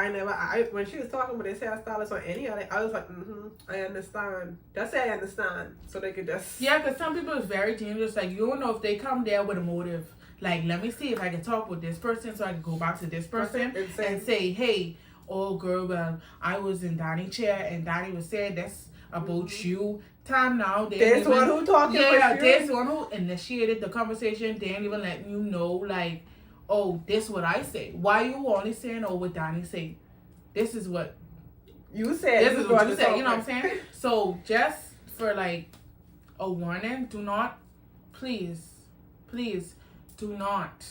when she was talking about this hairstylist or any other, I was like, I understand. Just say I understand. So they could just. Yeah, because some people is very dangerous. Like, you don't know if they come there with a motive. Like, let me see if I can talk with this person so I can go back to this person and say, hey, oh, girl, well, I was in Donnie's chair and Donnie was saying that's about you. Time now. This one who talking about you. This one who initiated the conversation. They ain't even letting you know, like, oh, this what I say. Why you only saying, oh, what Donnie say? This is what You said. This is what you said. You know what I'm saying? So, just for, like, a warning, do not, please, do not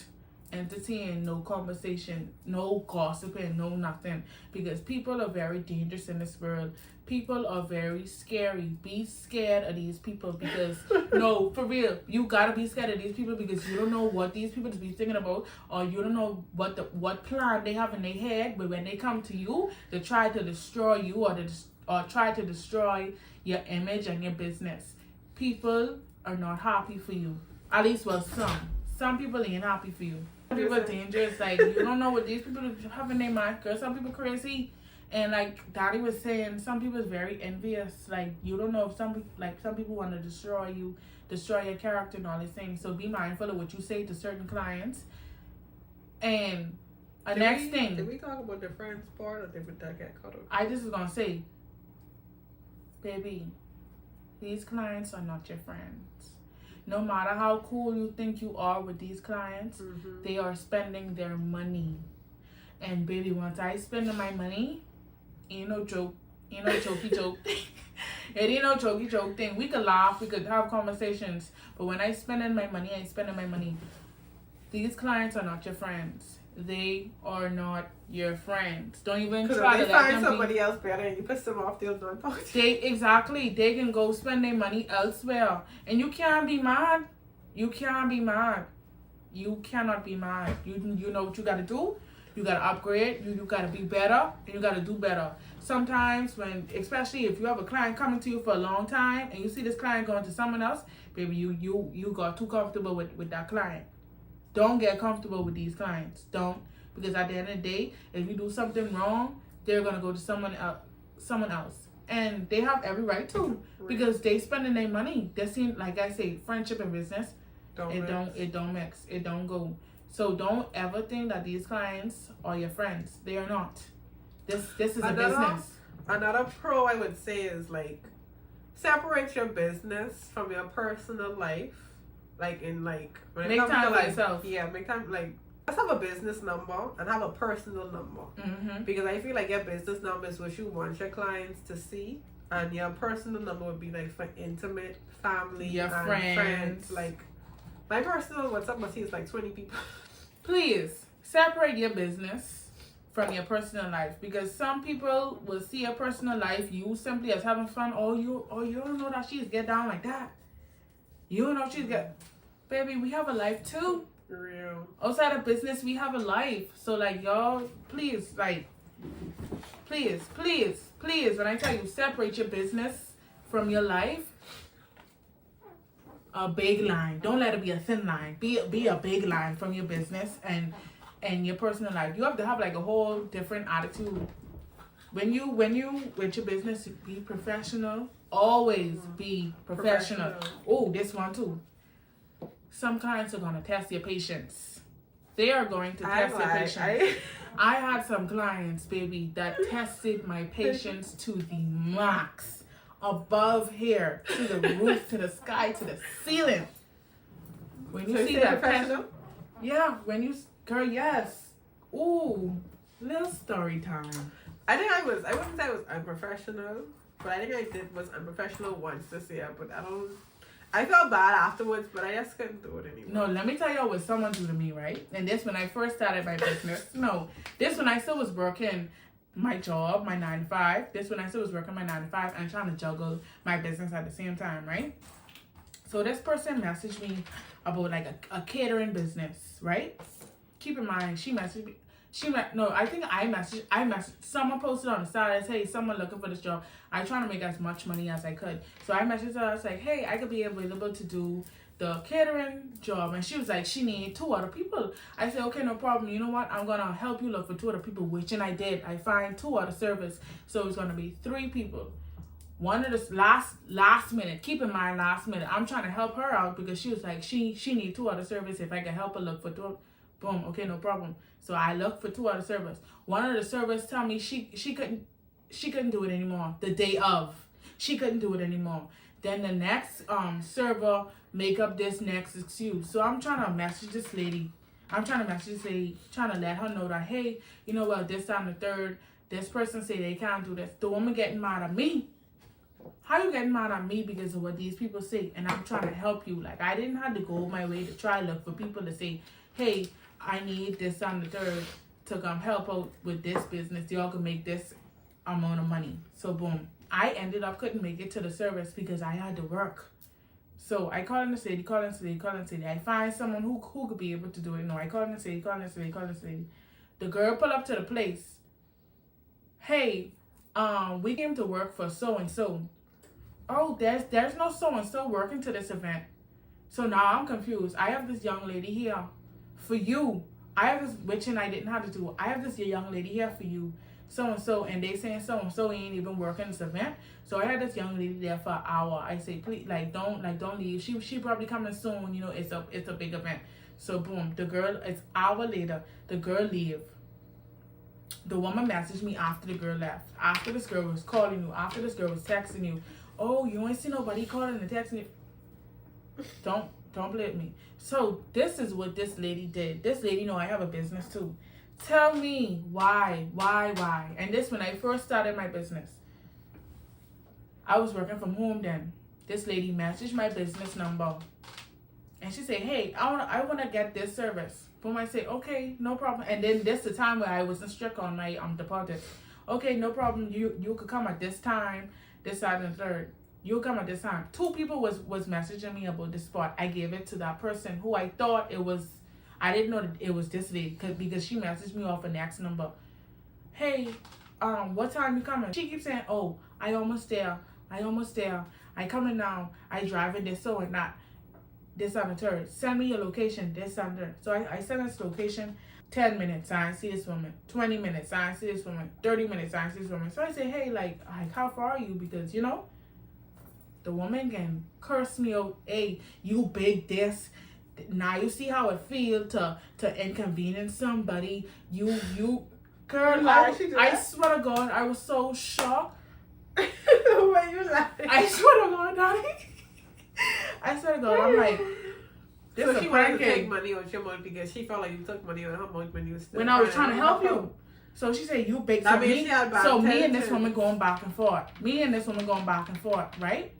entertain no conversation, no gossiping, no nothing, because people are very dangerous in this world. People are very scary. Be scared of these people because no, for real, you gotta be scared of these people because you don't know what these people be thinking about, or you don't know what plan they have in their head. But when they come to you, they try to destroy you or try to destroy your image and your business. People are not happy for you. At least, well, some people ain't happy for you. Some people are dangerous. Like, you don't know what these people have in their mind. Girl, some people crazy. And like Daddy was saying, some people is very envious. Like, you don't know if some people want to destroy you, destroy your character and all these things. So be mindful of what you say to certain clients. And Did we talk about the friends part or did that get cut off? I just was gonna say, baby, these clients are not your friends. No matter how cool you think you are with these clients, they are spending their money. And baby, once I spend my money, ain't no joke, ain't no jokey joke. It ain't no jokey joke thing. We could laugh, we could have conversations, but when I spending my money, I spending my money. These clients are not your friends. They are not your friends. Don't even try to let them find somebody else better and you piss them off, they'll not talk to you. They can go spend their money elsewhere. And you can't be mad. You can't be mad. You cannot be mad. You know what you gotta do? You gotta upgrade, you gotta be better, and you gotta do better. Sometimes especially if you have a client coming to you for a long time and you see this client going to someone else, baby, you got too comfortable with that client. Don't get comfortable with these clients. Don't, because at the end of the day, if you do something wrong, they're gonna go to someone else, and they have every right to, because they spending their money. They seem, like I say, friendship and business, it don't mix, it don't go. So don't ever think that these clients are your friends. They are not. This is a business. Another pro I would say is like separate your business from your personal life. Like in like when make time for yourself. Yeah, make time like let's have a business number and have a personal number. Because I feel like your business number is what you want your clients to see, and your personal number would be like for intimate family, your and friends. Like my personal WhatsApp must see is like 20 people. Please separate your business from your personal life, because some people will see your personal life you simply as having fun. You don't know that she's get down like that. You don't know she's get. Baby, we have a life too. For real. Outside of business, we have a life. So like y'all, please, like, please, when I tell you separate your business from your life, a big line. Don't let it be a thin line. Be a big line from your business and your personal life. You have to have like a whole different attitude. When you with your business, be professional. Always be professional. Oh, this one too. Some clients are gonna test your patience. They are going to test your patience. I had some clients, baby, that tested my patience to the max. Above here, to the roof, to the sky, to the ceiling. When you see that professional? Yeah, girl, yes. Ooh, little story time. I wouldn't say I was unprofessional, but I think I was unprofessional once this year, but I felt bad afterwards, but I just couldn't do it anymore. No, let me tell you what someone do to me, right? And this when I first started my business. No, this when I still was working my job, my 9 to 5. This when I still was working my 9 to 5 and trying to juggle my business at the same time, right? So this person messaged me about like a catering business, right? keep in mind, she messaged me. I think I messaged. Someone posted on the side. I said, hey, someone looking for this job. I trying to make as much money as I could. So I messaged her. I was like, hey, I could be available to do the catering job. And she was like, she need 2 other people. I said, okay, no problem. You know what? I'm going to help you look for 2 other people, which, and I did. I find 2 other service. So it's going to be 3 people. One of the last minute, keep in mind last minute, I'm trying to help her out because she was like, she need 2 other service. If I can help her look for 2, boom, okay, no problem. So I looked for 2 other servers. One of the servers tell me she couldn't do it anymore. The day of, she couldn't do it anymore. Then the next server make up this next excuse. So I'm trying to message this lady. Trying to let her know that, hey, you know what, this time the third, this person say they can't do this. The woman getting mad at me. How you getting mad at me because of what these people say? And I'm trying to help you. Like, I didn't have to go my way to try look for people to say, hey, I need this on the third to come help out with this business. Y'all can make this amount of money. So boom. I ended up couldn't make it to the service because I had to work. So I called in the city. I find someone who could be able to do it. No, I called in the city. The girl pulled up to the place. Hey, we came to work for so and so. Oh, there's no so and so working to this event. So now I'm confused. I have this young lady here for you. I have this, which and I didn't have to do. I have this young lady here for you, so and they saying so and so ain't even working this event. So I had this young lady there for an hour. I say, please, don't leave. She probably coming soon. You know, it's a big event. So boom, the girl. It's hour later. The girl leave. The woman messaged me after the girl left. After this girl was calling you. After this girl was texting you. Oh, you ain't see nobody calling and texting you. Don't blame me. So this is what this lady did. This lady know I have a business too. Tell me why? And this when I first started my business. I was working from home then. This lady messaged my business number. And she said, hey, I wanna get this service. Boom, I say, okay, no problem. And then this the time where I wasn't strict on my deposit. Okay, no problem. You could come at this time, this side and third. You'll come at this time. 2 people was messaging me about this spot. I gave it to that person who I thought it was. I didn't know that it was this lady because she messaged me off a next number. Hey, what time you coming? She keeps saying, oh, I almost there. I coming now. I driving this so and that. This on the third. Send me your location. This on there. So I sent this location. 10 minutes, I see this woman. 20 minutes, I see this woman. 30 minutes, I see this woman. So I say, hey, like how far are you? Because you know. The woman can curse me out. Hey, you big this. Now you see how it feel to inconvenience somebody. You girl. I swear to God, I was so shocked. Why you laughing? I swear to God, Daddy. I swear to God, I'm like. This So is she a wanted prank to take game. money out your money because she felt like you took money out her money when you was still When I was trying to help you. So she said, you big. So That means me, she had about so me 10 and this to- woman going back and forth. Right?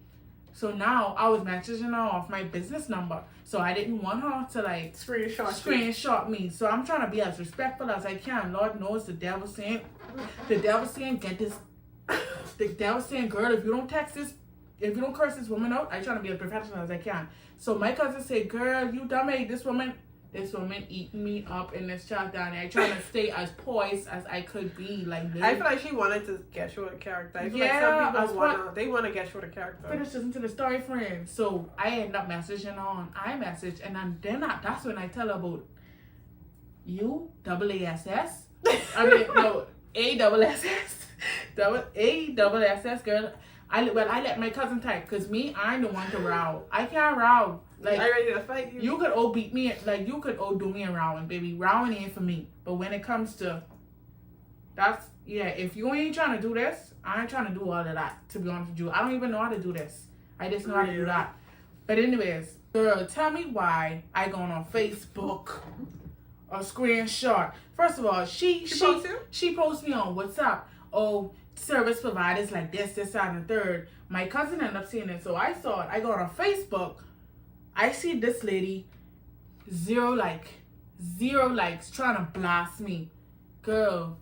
So now I was messaging her off my business number. So I didn't want her to like screenshot me. So I'm trying to be as respectful as I can. Lord knows the devil saying, get this. The devil saying, girl, if you don't curse this woman out, I try to be as professional as I can. So my cousin said, girl, you dummy, this woman eating me up in this chat down there. I trying to stay as poised as I could be. Like, I feel like she wanted to get you a character. I feel like Yeah, some people want to get you a character. finish this into the story frame. So I end up messaging on iMessage, and then that's when I tell her about you, AASS. I mean, no, ASS. ASS, girl. I let my cousin type, because me, I'm the one to row. I can't row. Like, I ready to fight you. you could beat me, like, you could do me in rowing, baby. Rowing ain't for me. But when it comes to, if you ain't trying to do this, I ain't trying to do all of that, to be honest with you. I don't even know how to do this. I just know how to do that. But anyways, girl, tell me why I going on Facebook a screenshot. First of all, she posts me on WhatsApp. Oh, service providers like this, that, and the third. My cousin ended up seeing it, so I saw it. I go on Facebook. I see this lady, 0 likes, trying to blast me. Girl,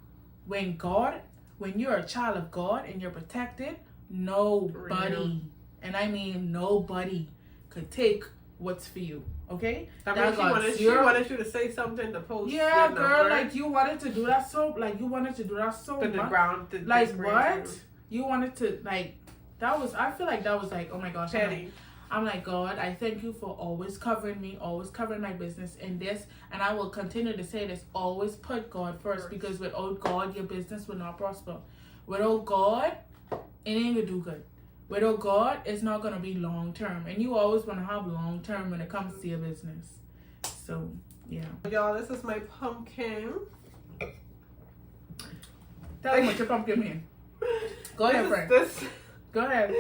when you're a child of God and you're protected, nobody, and I mean nobody, could take what's for you. Okay? I That mean, got she zero- wanted you to say something to post. Yeah, your girl, number, like you wanted to do that so but the much. ground. Like what? You wanted to like that was I feel like that was like, oh my gosh. Petty. I'm like, God, I thank you for always covering me, always covering my business in this, and I will continue to say this, always put God first, because without God your business will not prosper. Without God, it ain't gonna do good. Without God, it's not gonna be long term. And you always wanna have long term when it comes to your business. So yeah. Y'all, this is my pumpkin. Tell me what your pumpkin mean. Go ahead, Frank. This Go ahead.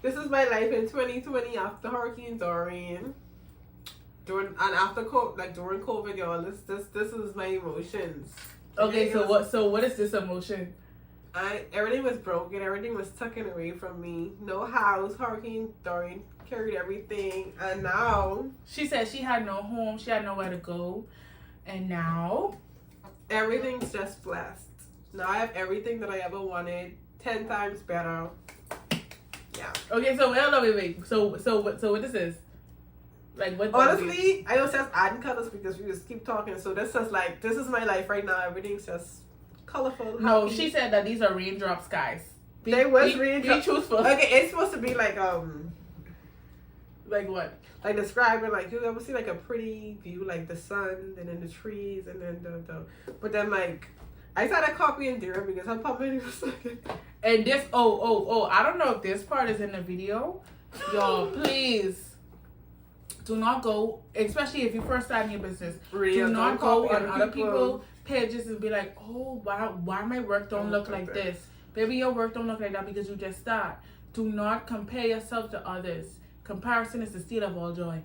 This is my life in 2020 after Hurricane Dorian. During COVID, y'all. This is my emotions. Okay, so what is this emotion? Everything was broken. Everything was taken away from me. No house. Hurricane Dorian carried everything, and now She said she had no home, she had nowhere to go, and now everything's just blessed. Now I have everything that I ever wanted, 10 times better. Yeah. okay. So wait. So what this is? Like what? Honestly, I was just adding colors because we just keep talking. So this is my life right now. Everything's just colorful. No, happy. she said that these are raindrop skies. They was be raindrop- truthful. Okay, it's supposed to be like Like what? like describing like you ever see like a pretty view like the sun and then the trees and then the but then like I started copying Dara because her pumpkin was like And this I don't know if this part is in the video. Y'all, please do not go, especially if you first start your business. real. Do not Don't go copy on other people's pages and be like, oh, why my work don't look like this? Baby, your work don't look like that because you just start. Do not compare yourself to others. Comparison is the steal of all joy.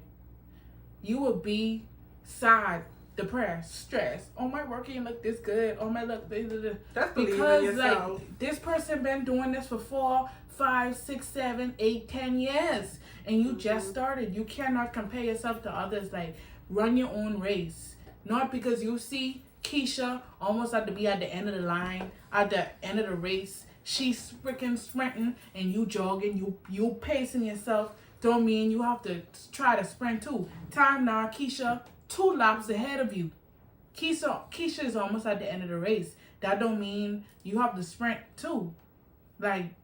You will be sad, depressed, stressed. Oh, my work ain't look this good. Oh, my look. That's believing Because yourself. like this person been doing this for 4, 5, 6, 7, 8, 10 years, and you just started. You cannot compare yourself to others. Like, run your own race. Not because you see Keisha almost had to be at the end of the line, at the end of the race. She's freaking sprinting and you jogging. You pacing yourself. Don't mean you have to try to sprint too. Time now, Keisha 2 laps ahead of you. Keisha is almost at the end of the race. That don't mean you have to sprint too. Like,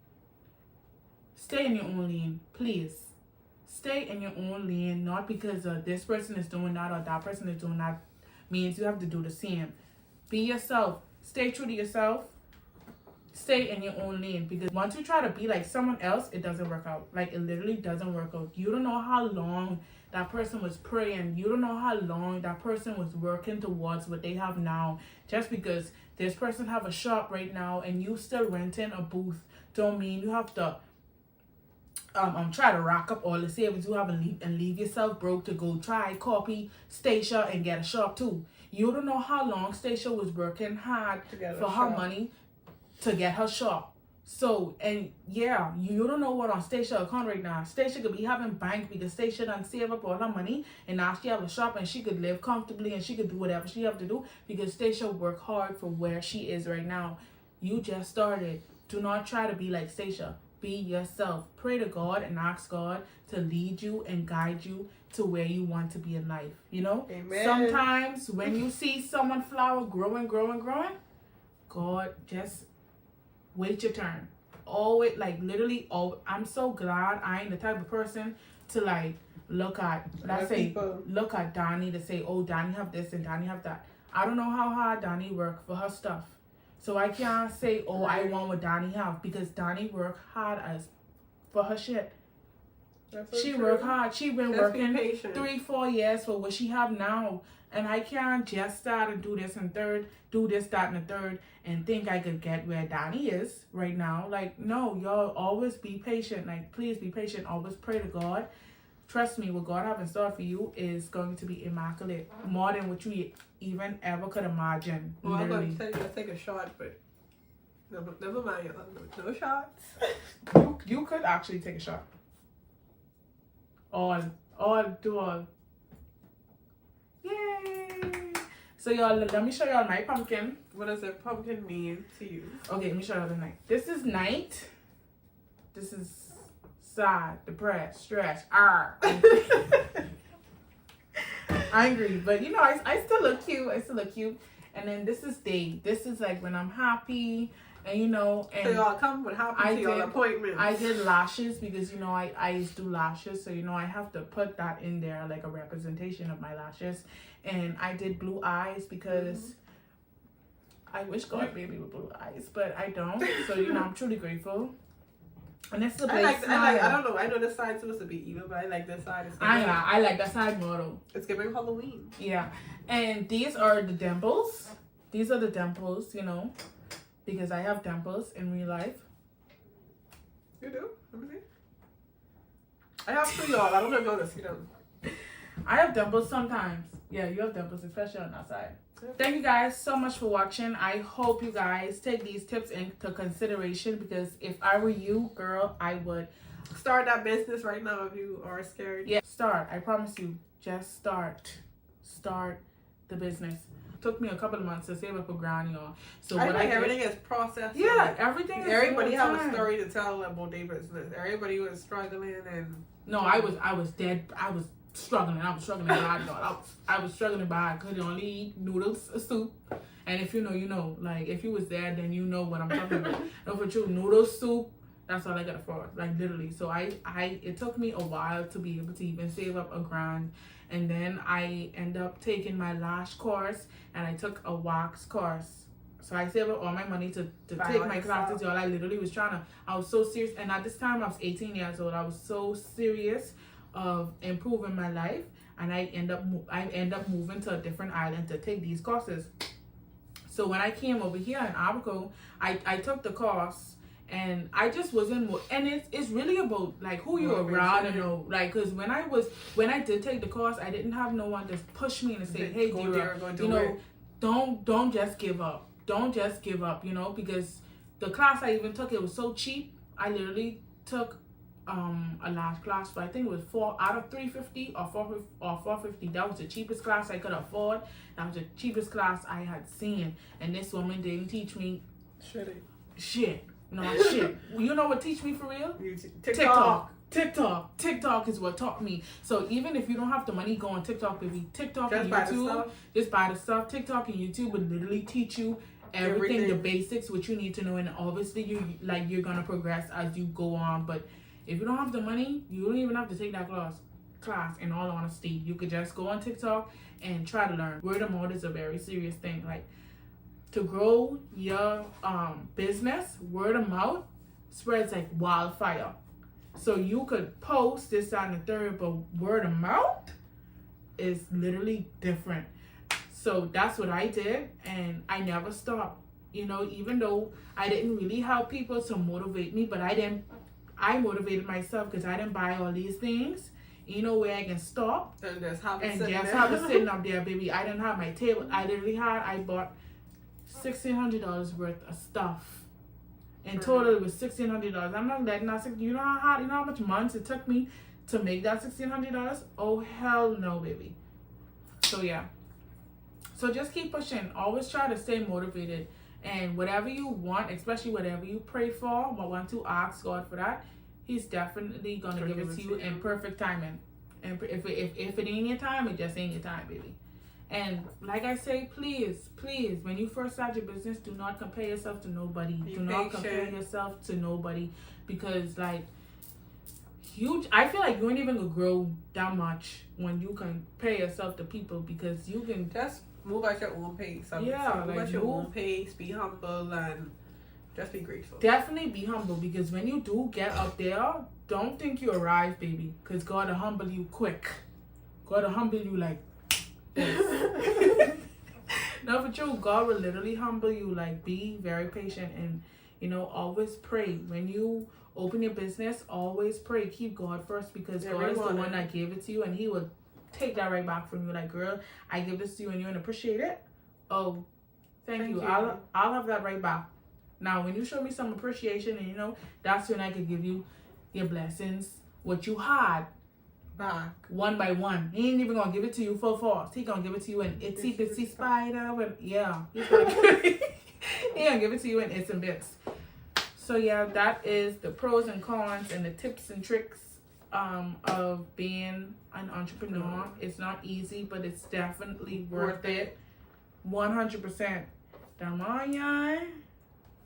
stay in your own lane, please. Stay in your own lane, not because this person is doing that or that person is doing that means you have to do the same. Be yourself. Stay true to yourself. Stay in your own lane, because once you try to be like someone else, it doesn't work out. Like, it literally doesn't work out. You don't know how long that person was praying. You don't know how long that person was working towards what they have now. Just because this person have a shop right now and you still renting a booth don't mean you have to try to rack up all the savings you have and leave yourself broke to go try copy Stacia and get a shop too. You don't know how long Stacia was working hard for her money to get her shop. So, and yeah, you don't know what on Stacia account right now. Stacia could be having bank because Stacia done save up all her money and now she have a shop and she could live comfortably and she could do whatever she have to do because Stacia worked hard for where she is right now. You just started. Do not try to be like Stacia. Be yourself. Pray to God and ask God to lead you and guide you to where you want to be in life. You know? Amen. Sometimes when you see someone flower growing, God, just wait your turn. Always, like, literally, I'm so glad I ain't the type of person to, like, look at, let's say, look at Donnie to say, oh, Donnie have this and Donnie have that. I don't know how hard Donnie work for her stuff. So I can't say, oh, I want what Donnie have, because Donnie work hard as for her shit. She work hard. She been working 3-4 years for what she have now. And I can't just start and do this and third, do this, that, and the third, and think I could get where Donnie is right now. Like, no, y'all always be patient. Like, please be patient. Always pray to God. Trust me, what God have in store for you is going to be immaculate. More than what you even ever could imagine. Well, I'm literally. going to take a shot, but never mind, y'all. No shots. You could actually take a shot. All. Yay! So y'all, let me show y'all my pumpkin. What does a pumpkin mean to you? Okay, let me show y'all the night. This is night. This is sad, depressed, stressed. angry. But you know, I still look cute. I still look cute. And then this is day. This is like when I'm happy. And you know, and so y'all come with happy to your appointment. I did lashes because you know I used to do lashes, so you know I have to put that in there like a representation of my lashes. And I did blue eyes because I wish God made me with blue eyes, but I don't. So you know I'm truly grateful. And this is a place. I don't know. I know this side's supposed to be evil, but I like this side. I like that side model. It's giving Halloween. Yeah, and these are the dimples. These are the dimples, you know. Because I have dimples in real life. You do? Let me see. I have two, y'all. I don't know if y'all see them. I have dimples sometimes. Yeah, you have dimples, especially on that side. Thank you guys so much for watching. I hope you guys take these tips into consideration because if I were you, girl, I would start that business right now if you are scared. Yeah, start. I promise you. Just start. Start the business. Took me a couple of months to save up a grand, y'all. So everything is processed. Yeah, everything is. Everybody have a story to tell about their business. Everybody was struggling and. No, I was dead. I was struggling. I was struggling bad, y'all. I was struggling bad. Could only eat noodles, soup, and if you know, you know. Like if you was there, then you know what I'm talking about. No, for true, noodles, soup. That's all I could afford. Like literally. So it took me a while to be able to even save up a grand. And then I end up taking my lash course and I took a wax course. So I saved up all my money to take my classes, y'all. I literally was I was so serious. And at this time, I was 18 years old. I was so serious of improving my life. And I end up moving to a different island to take these courses. So when I came over here in Abaco, I took the course. And I just wasn't and it's really about like who you're around and know, like because when I did take the course, I didn't have no one to push me and say, hey, you know, don't just give up, you know, because the class I even took, it was so cheap. I literally took a large class, but I think it was 4 out of 350 or 450. That was the cheapest class I could afford. That was the cheapest class I had seen, and this woman didn't teach me shit. No shit. You know what teach me for real? TikTok is what taught me. So even if you don't have the money, go on TikTok, baby. TikTok and YouTube. Just buy the stuff. TikTok and YouTube would literally teach you everything, the basics, what you need to know. And obviously you're gonna progress as you go on. But if you don't have the money, you don't even have to take that class. In all honesty, you could just go on TikTok and try to learn. Word of mouth is a very serious thing. Like, to grow your business, word of mouth spreads like wildfire. So you could post this, that, and the third, but word of mouth is literally different. So that's what I did, and I never stopped. You know, even though I didn't really have people to motivate me, but I motivated myself because I didn't buy all these things. You know where I can stop and just have it sitting up there, baby. I didn't have my table. I bought $1,600 worth of stuff. In total, it was $1,600. I'm not letting that. You know how much months it took me to make that $1,600? Oh hell no, baby. So yeah. So just keep pushing. Always try to stay motivated. And whatever you want, especially whatever you pray for, but want to ask God for that, He's definitely gonna give it to you in perfect timing. And if it ain't your time, it just ain't your time, baby. And like I say, please, when you first start your business, do not compare yourself to nobody. Do not compare yourself to nobody, because like I feel like you ain't even gonna grow that much when you compare yourself to people, because you can just move at your own pace. Move at your own pace. Be humble and just be grateful. Definitely be humble, because when you do get up there, don't think you arrive, baby, because God will humble you quick. God will humble you like. No, for true, God will literally humble you. Like, be very patient, and you know, always pray when you open your business. Always pray, keep God first, because God is the one that gave it to you, and He will take that right back from you. Like, girl, I give this to you and you don't appreciate it. Oh, thank you. I'll have that right back. Now when you show me some appreciation, and you know, that's when I could give you your blessings, what you had back one by one. He ain't even gonna give it to you full force. He gonna give it to you in itsy bitsy spider. But yeah, he gonna give it to you in its and bits. So yeah, that is the pros and cons and the tips and tricks of being an entrepreneur. It's not easy, but it's definitely worth it. 100%. Damaya.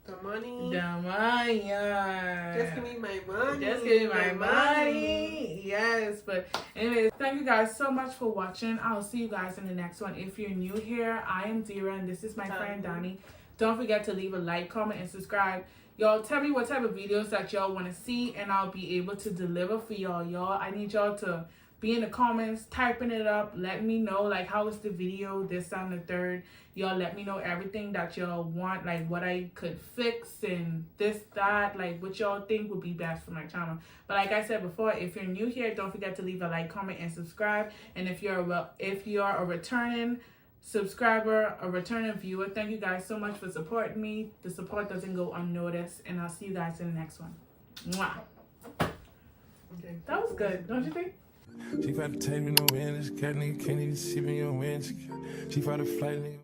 The money. Damaya. Just give me my money. Just give me my money. Yes, but anyways, thank you guys so much for watching. I'll see you guys in the next one. If you're new here, I am Dira and this is my friend Donnie. Don't forget to leave a like, comment, and subscribe. Y'all tell me what type of videos that y'all want to see and I'll be able to deliver for y'all. I need y'all to be in the comments, typing it up, letting me know like how was the video, this, that, and the third. Y'all let me know everything that y'all want, like what I could fix and this, that, like what y'all think would be best for my channel. But like I said before, if you're new here, don't forget to leave a like, comment, and subscribe. And if you're a returning subscriber, a returning viewer, thank you guys so much for supporting me. The support doesn't go unnoticed, and I'll see you guys in the next one. Mwah. Okay. That was good, don't you think? She tried to take me no in this cat, nigga can't even see me on wind. She tried to flight, nigga.